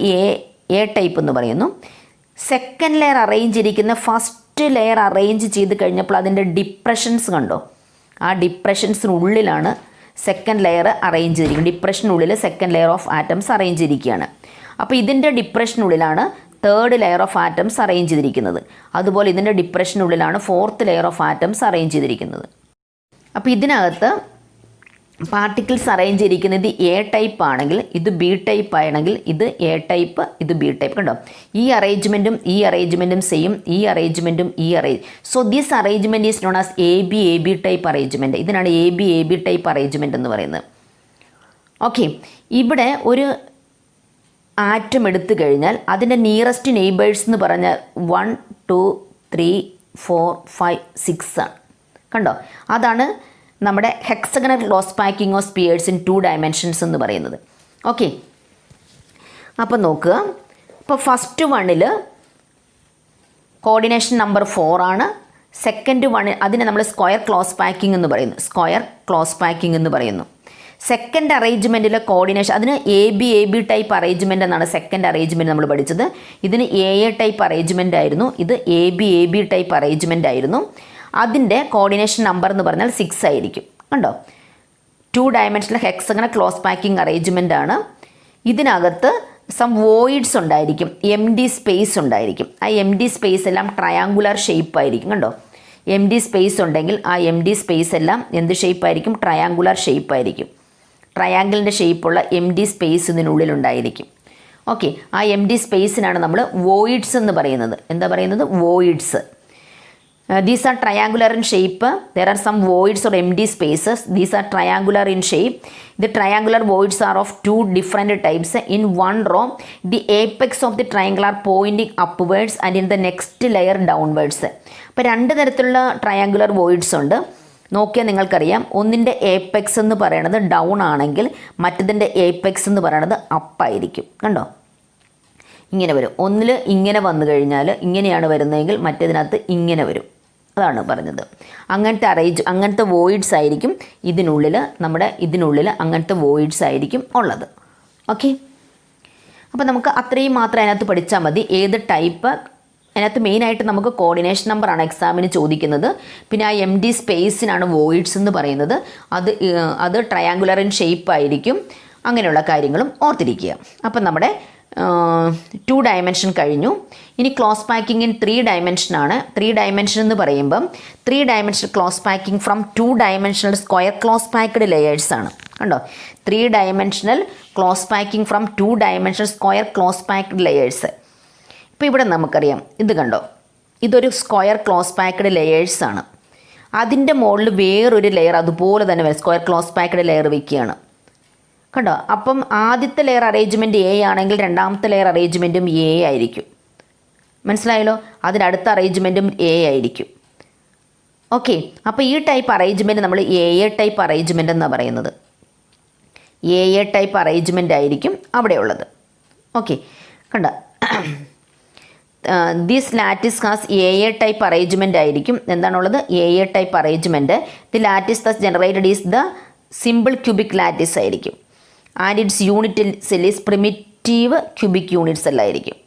എ ടൈപ്പ് എന്ന് പറയുന്നു. സെക്കൻഡ് ലെയർ അറേഞ്ച് ചെയ്തിരിക്കുന്ന ഫസ്റ്റ് ലെയർ അറേഞ്ച് ചെയ്ത് കഴിഞ്ഞപ്പോൾ അതിൻ്റെ ഡിപ്രഷൻസ് കണ്ടോ, ആ ഡിപ്രഷൻസിനുള്ളിലാണ് സെക്കൻഡ് ലെയർ അറേഞ്ച് ചെയ്തിരിക്കുന്നത്. ഡിപ്രഷനുള്ളിൽ second layer of atoms arrange ചെയ്തിരിക്കുകയാണ്. അപ്പോൾ ഇതിൻ്റെ ഡിപ്രഷനുള്ളിലാണ് 3rd layer of atoms arrange ചെയ്തിരിക്കുന്നത്. അതുപോലെ ഇതിൻ്റെ ഡിപ്രഷനുള്ളിലാണ് 4th layer of atoms arrange ചെയ്തിരിക്കുന്നത്. അപ്പോൾ ഇതിനകത്ത് പാർട്ടിക്കിൾസ് അറേഞ്ച് ചെയ്തിരിക്കുന്നത് എ ടൈപ്പ് ആണെങ്കിൽ ഇത് ബി ടൈപ്പ് ആണെങ്കിൽ ഇത് എ ടൈപ്പ്, ഇത് ബി ടൈപ്പ്. കണ്ടോ, ഈ അറേഞ്ച്മെൻറ്റും സെയിം, ഈ അറേഞ്ച്മെൻറ്റും so this arrangement is known as AB type arrangement. ഇതിനാണ് AB ടൈപ്പ് അറേഞ്ച്മെൻറ്റ് എന്ന് പറയുന്നത്. ഓക്കെ, ഇവിടെ ഒരു ആറ്റം എടുത്തു കഴിഞ്ഞാൽ അതിൻ്റെ നിയറസ്റ്റ് നെയ്ബേഴ്സ് എന്ന് പറഞ്ഞാൽ 1 2 3 4 5 6 ആണ്. കണ്ടോ, അതാണ് നമ്മുടെ hexagonal close packing of spheres in 2 dimensions എന്ന് പറയുന്നത്. ഓക്കെ, അപ്പോൾ നോക്കുക. അപ്പോൾ ഫസ്റ്റ് വണ്ണിൽ കോർഡിനേഷൻ നമ്പർ 4 ആണ്. സെക്കൻഡ് വണ്ണിൽ അതിനെ നമ്മൾ സ്ക്വയർ ക്ലോസ് പാക്കിംഗ് എന്ന് പറയുന്നു. സ്ക്വയർ ക്ലോസ് പാക്കിംഗ് എന്ന് പറയുന്നു. സെക്കൻഡ് അറേഞ്ച്മെൻറ്റിലെ കോർഡിനേഷൻ അതിന് AB ടൈപ്പ് അറേഞ്ച്മെൻ്റ് എന്നാണ് സെക്കൻഡ് അറേഞ്ച്മെൻറ്റ് നമ്മൾ പഠിച്ചത്. ഇതിന് AA ടൈപ്പ് അറേഞ്ച്മെൻ്റ് ആയിരുന്നു. ഇത് AB ടൈപ്പ് അറേഞ്ച്മെൻ്റ് ആയിരുന്നു. അതിൻ്റെ കോർഡിനേഷൻ നമ്പർ എന്ന് പറഞ്ഞാൽ 6 ആയിരിക്കും. കണ്ടോ, 2 dimensional hexagonal close packing arrangement ആണ്. ഇതിനകത്ത് സം വോയിഡ്സ് ഉണ്ടായിരിക്കും, empty സ്പേസ് ഉണ്ടായിരിക്കും. ആ empty സ്പേസ് എല്ലാം ട്രയാങ്കുലർ ഷേപ്പ് ആയിരിക്കും. കണ്ടോ, empty സ്പേസ് ഉണ്ടെങ്കിൽ ആ empty സ്പേസ് എല്ലാം എന്ത് ഷേപ്പ് ആയിരിക്കും? ട്രയാങ്കുലർ ഷേപ്പ് ആയിരിക്കും. ട്രയാങ്കിളിൻ്റെ ഷേപ്പുള്ള empty സ്പേസ് ഇതിനുള്ളിലുണ്ടായിരിക്കും. ഓക്കെ, ആ എം ടി സ്പേസിനാണ് നമ്മൾ വോയിഡ്സ് എന്ന് പറയുന്നത്. എന്താ പറയുന്നത്? Voids. These are triangular in shape. There are some voids or empty spaces. These are triangular in shape. The triangular voids are of two different types. In one row, the apex of the triangle are pointing upwards and in the next layer downwards. അപ്പോൾ രണ്ട് തരത്തിലുള്ള triangular voids ഉണ്ട്. നോക്കിയാൽ നിങ്ങൾക്കറിയാം, ഒന്നിൻ്റെ ഏപ്പെക്സ് എന്ന് പറയുന്നത് down ആണെങ്കിൽ മറ്റതിൻ്റെ ഏപ്പെക്സ് എന്ന് പറയുന്നത് അപ്പായിരിക്കും. കണ്ടോ, ഇങ്ങനെ വരും. ഒന്നിൽ ഇങ്ങനെ വന്നു കഴിഞ്ഞാൽ ഇങ്ങനെയാണ് വരുന്നതെങ്കിൽ മറ്റേതിനകത്ത് ഇങ്ങനെ വരും. അതാണ് പറഞ്ഞത്. അങ്ങനത്തെ വോയിഡ്സ് ആയിരിക്കും ഇതിനുള്ളിൽ അങ്ങനത്തെ വോയിഡ്സ് ആയിരിക്കും ഉള്ളത്. ഓക്കെ, അപ്പോൾ നമുക്ക് അത്രയും മാത്രം അതിനകത്ത് പഠിച്ചാൽ മതി. ഏത് ടൈപ്പ്, അതിനകത്ത് മെയിനായിട്ട് നമുക്ക് കോർഡിനേഷൻ നമ്പറാണ് എക്സാമിന് ചോദിക്കുന്നത്. പിന്നെ ആ എം ഡി സ്പേസിനാണ് വോയിഡ്സ് എന്ന് പറയുന്നത്. അത് ട്രയാങ്കുലർ ഇൻ ഷേപ്പ് ആയിരിക്കും. അങ്ങനെയുള്ള കാര്യങ്ങളും ഓർത്തിരിക്കുക. അപ്പം നമ്മുടെ 2 ഡയമെൻഷൻ കഴിഞ്ഞു. ഇനി ക്ലോസ് പാക്കിംഗ് ഇൻ 3 ഡയമെൻഷനാണ്. 3 ഡയമെൻഷൻ എന്ന് പറയുമ്പം 3 dimension close packing from 2 dimensional square close packed layers ആണ്. കണ്ടോ, 3 dimensional close packing from 2 dimensional square close packed layers. ഇപ്പോൾ ഇവിടെ നമുക്കറിയാം, ഇത് കണ്ടോ, ഇതൊരു സ്ക്വയർ ക്ലോസ് പാക്ക്ഡ് ലെയേഴ്സ് ആണ്. അതിൻ്റെ മുകളിൽ വേറൊരു ലെയർ അതുപോലെ തന്നെ സ്ക്വയർ ക്ലോസ് പാക്ക്ഡ് ലെയർ വയ്ക്കുകയാണ്. കണ്ടോ, അപ്പം ആദ്യത്തെ ലെയർ അറേഞ്ച്മെൻറ്റ് എ ആണെങ്കിൽ രണ്ടാമത്തെ ലെയർ അറേഞ്ച്മെൻറ്റും എ ആയിരിക്കും. മനസ്സിലായല്ലോ? അതിനടുത്ത അറേഞ്ച്മെൻറ്റും എ ആയിരിക്കും. ഓക്കെ, അപ്പോൾ ഈ ടൈപ്പ് അറേഞ്ച്മെൻറ്റ് നമ്മൾ എ ടൈപ്പ് അറേഞ്ച്മെൻറ്റ് എന്നാണ് പറയുന്നത്. എ ടൈപ്പ് അറേഞ്ച്മെൻ്റ് ആയിരിക്കും അവിടെ ഉള്ളത്. ഓക്കെ, കണ്ട, this lattice has A type arrangement ആയിരിക്കും. എന്താണുള്ളത്? A type arrangement. The lattice thus generated is the simple cubic lattice ആയിരിക്കും. And its unit cell is primitive cubic unit സെല്ലായിരിക്കും.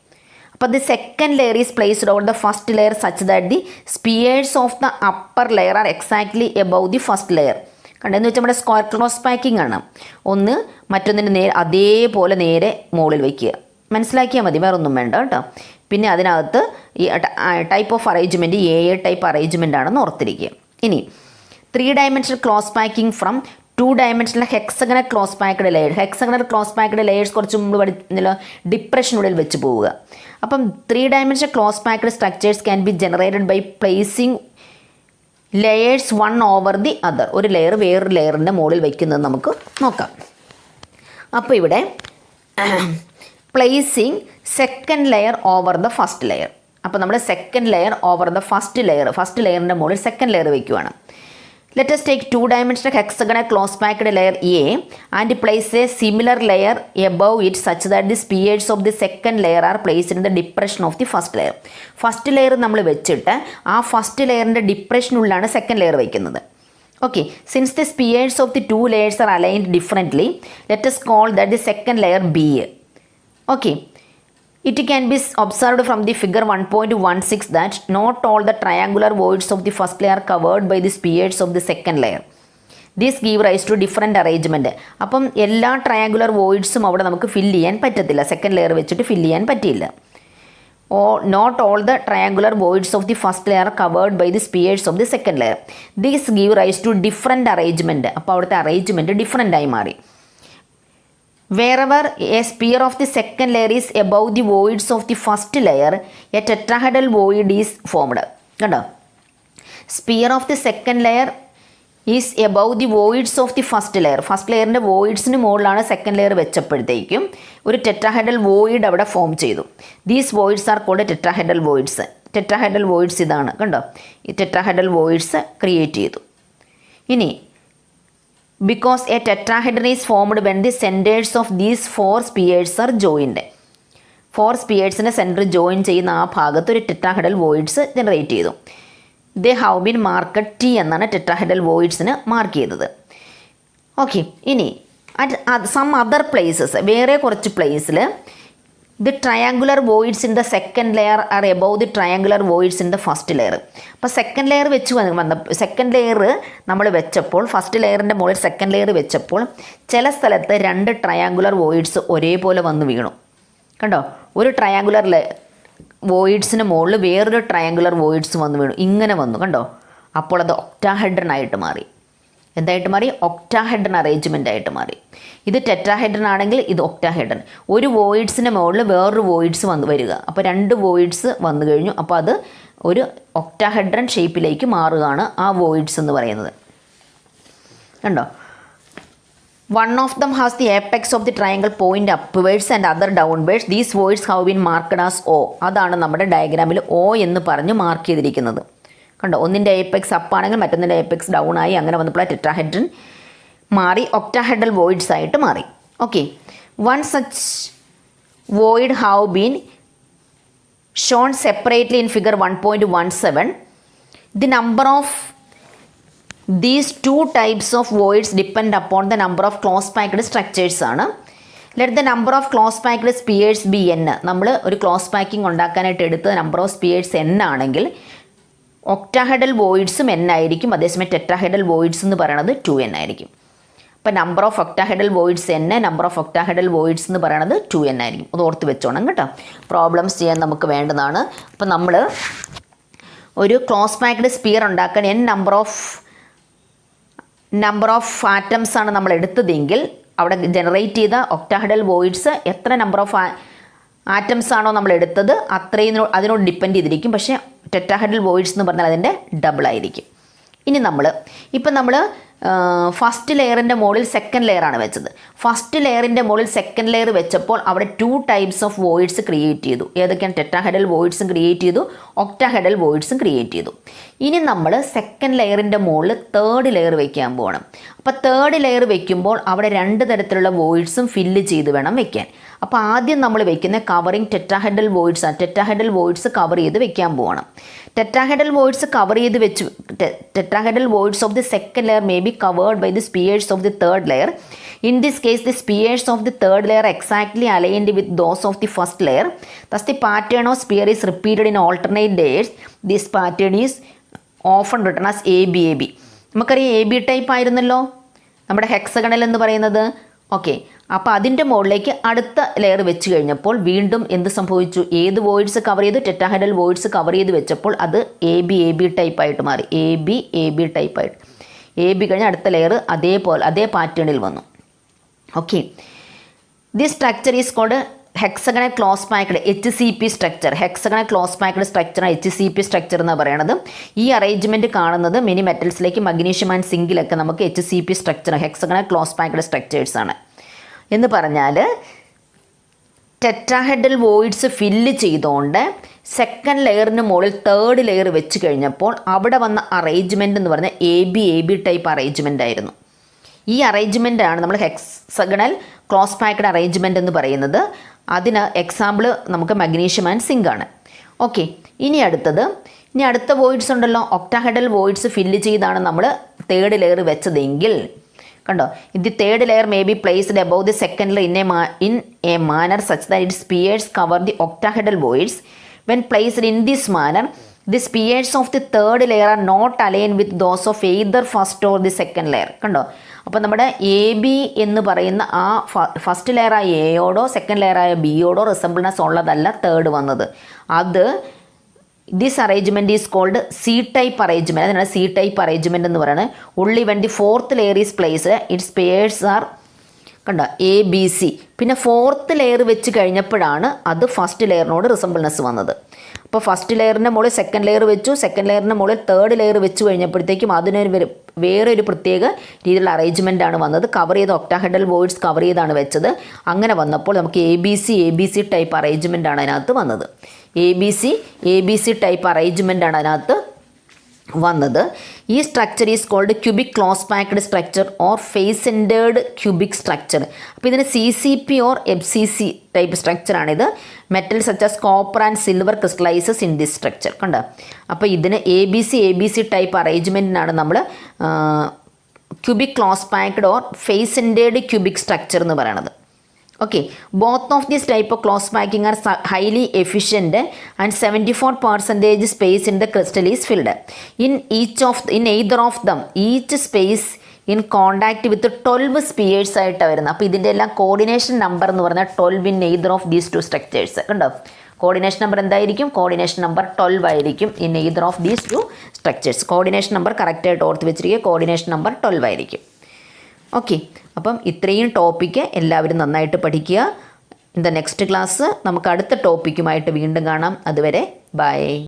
അപ്പോൾ the second layer is placed over the first layer such that the spheres of the upper layer are exactly above the first layer. കണ്ടെന്ന് വെച്ചാൽ നമ്മുടെ square close packing ആണ്. ഒന്ന് മറ്റൊന്നിന് അതേപോലെ നേരെ മുകളിൽ വയ്ക്കുക. മനസ്സിലാക്കിയാൽ മതി, വേറെ ഒന്നും വേണ്ട കേട്ടോ. പിന്നെ അതിനകത്ത് ഈ type of arrangement A type arrangement ആണെന്ന് ഓർത്തിരിക്കുക. ഇനി 3 dimensional close packing from 2 dimensional hexagonal close packed layer. Hexagonal close packed layers കുറച്ച് മുമ്പ് പഠിച്ചല്ലോ, ഡിപ്രഷനുള്ളിൽ വെച്ച് പോവുക. അപ്പം 3 dimensional close packed structures can be generated by placing layers one over the other. ഒരു ലെയർ വേറൊരു ലെയറിൻ്റെ മുകളിൽ വയ്ക്കുന്നത് നമുക്ക് നോക്കാം. അപ്പോൾ ഇവിടെ placing second layer over the first layer. അപ്പോൾ നമ്മൾ second layer over the first ലെയറിൻ്റെ മുകളിൽ സെക്കൻഡ് ലെയർ വയ്ക്കുവാണ്. Let us take 2 dimensional hexagonal close packed layer A and place a similar layer above it such that the spheres of the second layer are placed in the depression of the first layer. First layer നമ്മൾ വെച്ചിട്ട് ആ first ലെയറിൻ്റെ ഡിപ്രഷനുള്ളിലാണ് second layer വയ്ക്കുന്നത്. Okay, since the spheres of the 2 layers are aligned differently, let us call that the second layer B. Okay. It can be observed from the figure 1.16 that not all the triangular voids of the first layer are covered by the spheres of the second layer. This give rise to different arrangement. അപ്പം എല്ലാ triangular വോയിഡ്സും അവിടെ നമുക്ക് fill ചെയ്യാൻ പറ്റത്തില്ല. Second layer വെച്ചിട്ട് fill ചെയ്യാൻ പറ്റില്ല. Not all the triangular voids of the first layer are covered by the spheres of the second layer. This give rise to different arrangement. അപ്പോൾ അവിടുത്തെ അറേഞ്ച്മെൻറ്റ് ഡിഫറെൻ്റ് ആയി മാറി. Wherever a sphere of the second layer is above the voids of the first layer, a tetrahedral void is formed. കണ്ടോ, sphere of the second layer is above the voids of the first layer. First ലെയറിൻ്റെ വോയിഡ്സിന് മുകളിലാണ് second layer വെച്ചപ്പോഴത്തേക്കും ഒരു tetrahedral void അവിടെ form ചെയ്തു. These voids are called tetrahedral voids. Tetrahedral voids ഇതാണ്. കണ്ടോ, ഈ ടെട്രാഹെഡൽ വോയിഡ്സ് ക്രിയേറ്റ് ചെയ്തു. ഇനി because a tetrahedron is formed when the centers of these 4 spheres are joined. 4 സ്പിയേഴ്സിൻ്റെ സെൻറ്റർ ജോയിൻ ചെയ്യുന്ന ആ ഭാഗത്ത് ഒരു ടെട്രാഹെഡൽ വോയിഡ്സ് ജനറേറ്റ് ചെയ്തു. They have been marked T എന്നാണ് ടെട്രാഹെഡൽ വോയിഡ്സിന് മാർക്ക് ചെയ്തത്. ഓക്കെ, ഇനി അറ്റ് സം അതർ പ്ലേസസ്, വേറെ കുറച്ച് പ്ലേസിൽ the triangular voids in the second layer are above the triangular voids in the first layer. അപ്പോൾ second layer വെച്ച് സെക്കൻഡ് ലെയർ നമ്മൾ വെച്ചപ്പോൾ, ഫസ്റ്റ് ലെയറിൻ്റെ മുകളിൽ സെക്കൻഡ് ലെയർ വെച്ചപ്പോൾ ചില സ്ഥലത്ത് 2 ട്രയാങ്കുലർ വോയിഡ്സ് ഒരേപോലെ വന്ന് വീണു. കണ്ടോ, ഒരു ട്രയാങ്കുലർ വോയിഡ്സിന് മുകളിൽ വേറൊരു ട്രയാങ്കുലർ വോയിഡ്സ് വന്ന് വീണു. ഇങ്ങനെ വന്നു. കണ്ടോ, അപ്പോൾ അത് ഒക്ടാഹെഡ്രൺ ആയിട്ട് മാറി. എന്തായിട്ട് മാറി? ഒക്ടാഹെഡ്രൺ അറേഞ്ച്മെൻ്റ് ആയിട്ട് മാറി. ഇത് ടെട്രാഹെഡ്രൺ ആണെങ്കിൽ ഇത് ഒക്ടാഹെഡ്രൺ. ഒരു വോയിഡ്സിൻ്റെ മുകളിൽ വേറൊരു വോയിഡ്സ് വരിക. അപ്പോൾ 2 വോയിഡ്സ് വന്നു കഴിഞ്ഞു. അപ്പോൾ അത് ഒരു ഒക്ടാഹെഡ്രൺ ഷേപ്പിലേക്ക് മാറുകയാണ് ആ വോയിഡ്സ് എന്ന് പറയുന്നത്. കണ്ടോ? One of them has the apex of the triangle point upwards and other downwards. These voids have been marked as O. അതാണ് നമ്മുടെ ഡയഗ്രാമിൽ O എന്ന് പറഞ്ഞ് മാർക്ക് ചെയ്തിരിക്കുന്നത്. കണ്ടോ? ഒന്നിൻ്റെ ഏപ്പെക്സ് അപ്പ് ആണെങ്കിൽ മറ്റൊന്നിൻ്റെ ഏപ്പെക്സ് ഡൗൺ ആയി അങ്ങനെ വന്നപ്പോൾ ടെട്രാഹെഡ്രൺ മാറി ഒക്ടാഹെഡ്രൽ വോയിഡ്സ് ആയിട്ട് മാറി. Okay, one such void have been shown separately in figure 1.17. The number of these two types of voids depend upon the number of close packed structures ആണ്. let the number of close packed spheres be n. നമ്മൾ ഒരു close packing ഉണ്ടാക്കാനായിട്ട് എടുത്ത number of spheres n ആണെങ്കിൽ octahedral വോയിഡ്സും n ആയിരിക്കും. അതേസമയം tetrahedral voids എന്ന് പറയുന്നത് 2n ആയിരിക്കും. അപ്പോൾ number of octahedral voids n, number of octahedral voids എന്ന് പറയുന്നത് 2n ആയിരിക്കും. അത് ഓർത്ത് വെച്ചോണം കേട്ടോ. പ്രോബ്ലംസ് ചെയ്യാൻ നമുക്ക് വേണ്ടതാണ്. അപ്പോൾ നമ്മൾ ഒരു ക്ലോസ് പാക്ഡ് സ്പിയർ ഉണ്ടാക്കാൻ n നമ്പർ ഓഫ് ആറ്റംസ് ആണ് നമ്മൾ എടുത്തതെങ്കിൽ അവിടെ ജനറേറ്റ് ചെയ്ത ഒക്ടാഹെഡൽ വോയിഡ്സ് എത്ര നമ്പർ ഓഫ് ആറ്റംസ് ആണോ നമ്മൾ എടുത്തത് അത്രയും അതിനോട് ഡിപ്പെൻഡ് ചെയ്തിരിക്കും. പക്ഷേ ടെട്രാഹെഡൽ വോയിഡ്സ് എന്ന് പറഞ്ഞാൽ അതിൻ്റെ ഡബിൾ ആയിരിക്കും. ഇനി നമ്മൾ ഫസ്റ്റ് ലെയറിൻ്റെ മുകളിൽ സെക്കൻഡ് ലെയറാണ് വെച്ചത്. ഫസ്റ്റ് ലെയറിൻ്റെ മുകളിൽ സെക്കൻഡ് ലെയർ വെച്ചപ്പോൾ അവിടെ 2 ടൈപ്സ് ഓഫ് വോയിഡ്സ് ക്രിയേറ്റ് ചെയ്തു. ഏതൊക്കെയാണ്? ടെട്രാഹെഡൽ വോയിഡ്സും ക്രിയേറ്റ് ചെയ്തു, ഒക്ടാഹെഡൽ വോയിഡ്സും ക്രിയേറ്റ് ചെയ്തു. ഇനി നമ്മൾ സെക്കൻഡ് ലെയറിൻ്റെ മുകളിൽ തേർഡ് ലെയർ വെക്കാൻ പോകണം. അപ്പോൾ തേർഡ് ലെയർ വെക്കുമ്പോൾ അവിടെ 2 തരത്തിലുള്ള വോയിഡ്സും ഫില്ല് ചെയ്ത് വേണം വെക്കാൻ. അപ്പോൾ ആദ്യം നമ്മൾ വെക്കുന്ന കവറിങ് ടെട്രാഹെഡൽ വോയിഡ്സ് ആണ്. ടെട്രാഹെഡൽ വോയിഡ്സ് കവർ ചെയ്ത് വെക്കാൻ പോകണം. ടെട്രാഹെഡൽ വോയിഡ്സ് കവർ ചെയ്ത് വെച്ച് tetrahedral voids of the second layer may be covered by the spheres of the third layer. In this case, the spheres of the third layer are exactly aligned with those of the first layer. Thus, the pattern of sphere is repeated in alternate layers. This pattern is often written as ABAB. നമുക്കറിയാം AB type ആയിരുന്നല്ലോ നമ്മുടെ hexagonal എന്ന് പറയുന്നത്. Okay, അപ്പോൾ അതിൻ്റെ മുകളിലേക്ക് അടുത്ത layer വെച്ച് കഴിഞ്ഞപ്പോൾ വീണ്ടും എന്ത് സംഭവിച്ചു? ഏത് വോയിഡ്സ് കവർ ചെയ്ത്? ടെട്രാഹെഡൽ വോയിഡ്സ് കവർ ചെയ്ത് വെച്ചപ്പോൾ അത് AB ടൈപ്പായിട്ട് മാറി. AB ടൈപ്പായിട്ട് AB കഴിഞ്ഞ് അടുത്ത ലെയർ അതേ പാറ്റേണിൽ വന്നു. Okay, this structure is called hexagonal close packed HCP structure. Hexagonal close packed structure HCP structure എന്ന് പറയുന്നത്. ഈ അറേഞ്ച്മെൻറ്റ് കാണുന്നത് മെനി മെറ്റൽസിലേക്ക് മഗ്നീഷ്യം ആൻഡ് സിങ്കിലൊക്കെ നമുക്ക് HCP structure hexagonal close packed structures ആണ്. എന്ന് പറഞ്ഞാൽ ടെട്രാഹെഡൽ വോയിഡ്സ് ഫില്ല് ചെയ്തുകൊണ്ട് സെക്കൻഡ് ലെയറിന് മുകളിൽ തേർഡ് ലെയർ വെച്ച് കഴിഞ്ഞപ്പോൾ അവിടെ വന്ന അറേഞ്ച്മെൻറ്റ് എന്ന് പറഞ്ഞാൽ AB ടൈപ്പ് അറേഞ്ച്മെൻ്റ് ആയിരുന്നു. ഈ അറേഞ്ച്മെൻ്റാണ് നമ്മൾ ഹെക്സഗണൽ ക്ലോസ് പാക്ഡ് അറേഞ്ച്മെൻ്റ് എന്ന് പറയുന്നത്. അതിന് എക്സാമ്പിൾ നമുക്ക് മഗ്നീഷ്യം ആൻഡ് സിങ്ക് ആണ്. ഓക്കെ, ഇനി അടുത്ത വോയിഡ്സ് ഉണ്ടല്ലോ. ഒക്ടാഹെഡൽ വോയിഡ്സ് ഫില്ല് ചെയ്താണ് നമ്മൾ തേർഡ് ലെയർ വെച്ചതെങ്കിൽ കണ്ടോ, the third layer may be placed above the second layer in a manner such that it spheres cover the octahedral voids. When placed in this manner the spheres of the third layer are not align with those of either first or the second layer. കണ്ടോ, അപ്പോൾ നമ്മുടെ AB എന്ന് പറയുന്ന ആ first ലെയറായ എയോടോ second ലെയറായ ബിയോടോ റിസംബിൾനെസ് ഉള്ളതല്ല third വന്നത്. അത് this arrangement is called C type arrangement. അതിനാണ് C ടൈപ്പ് അറേഞ്ച്മെൻറ്റ് എന്ന് പറയുന്നത്. only when the fourth layer is placed its pairs are കണ്ടോ ABC. പിന്നെ ഫോർത്ത് ലെയർ വെച്ച് കഴിഞ്ഞപ്പോഴാണ് അത് ഫസ്റ്റ് ലെയറിനോട് റിസംബിൾനെസ് വന്നത്. അപ്പോൾ ഫസ്റ്റ് ലെയറിൻ്റെ മുകളിൽ സെക്കൻഡ് ലെയർ വെച്ചു, സെക്കൻഡ് ലെയറിൻ്റെ മുകളിൽ തേർഡ് ലെയർ വെച്ച് കഴിഞ്ഞപ്പോഴത്തേക്കും അതിനൊരു വേറൊരു പ്രത്യേക രീതിയിലുള്ള അറേഞ്ച്മെൻ്റ് ആണ് വന്നത്. കവർ ചെയ്ത് ഒക്ടാഹെഡൽ വോയിഡ്സ് കവർ ചെയ്താണ് വെച്ചത്. അങ്ങനെ വന്നപ്പോൾ നമുക്ക് ABC ടൈപ്പ് അറേഞ്ച്മെൻ്റ് ആണ് അതിനകത്ത് വന്നത്. ABC ടൈപ്പ് അറേഞ്ച്മെൻ്റ് ആണ് അതിനകത്ത് വന്നത്. ഈ structure is called cubic close packed structure or face centred cubic structure. അപ്പോൾ ഇതിന് CCP ഓർ FCC ടൈപ്പ് സ്ട്രക്ചറാണിത്. Metal such as copper and silver crystallises in this structure. കണ്ടോ, അപ്പോൾ ഇതിന് ABC ടൈപ്പ് അറേഞ്ച്മെൻറ്റിനാണ് നമ്മൾ cubic close packed or face centred cubic structure എന്ന് പറയുന്നത്. Okay, both of these type of close packing are highly efficient and 74% space in the crystal is filled. In either of them, each space in contact with 12 spheres ആയിട്ട് വരുന്നത്. അപ്പോൾ ഇതിൻ്റെ എല്ലാം coordination number എന്ന് പറഞ്ഞാൽ 12 in either of these two structures. കണ്ടോ, coordination number എന്തായിരിക്കും? Coordination number 12 ആയിരിക്കും in either of these two structures. Coordination number കറക്റ്റായിട്ട് ഓർത്ത് വെച്ചിരിക്കുക. കോർഡിനേഷൻ നമ്പർ 12 ആയിരിക്കും. ഓക്കെ, അപ്പം ഇത്രയും ടോപ്പിക്ക് എല്ലാവരും നന്നായിട്ട് പഠിക്കുക. ഇൻ ദ നെക്സ്റ്റ് ക്ലാസ് നമുക്ക് അടുത്ത ടോപ്പിക്കുമായിട്ട് വീണ്ടും കാണാം. അതുവരെ ബൈ.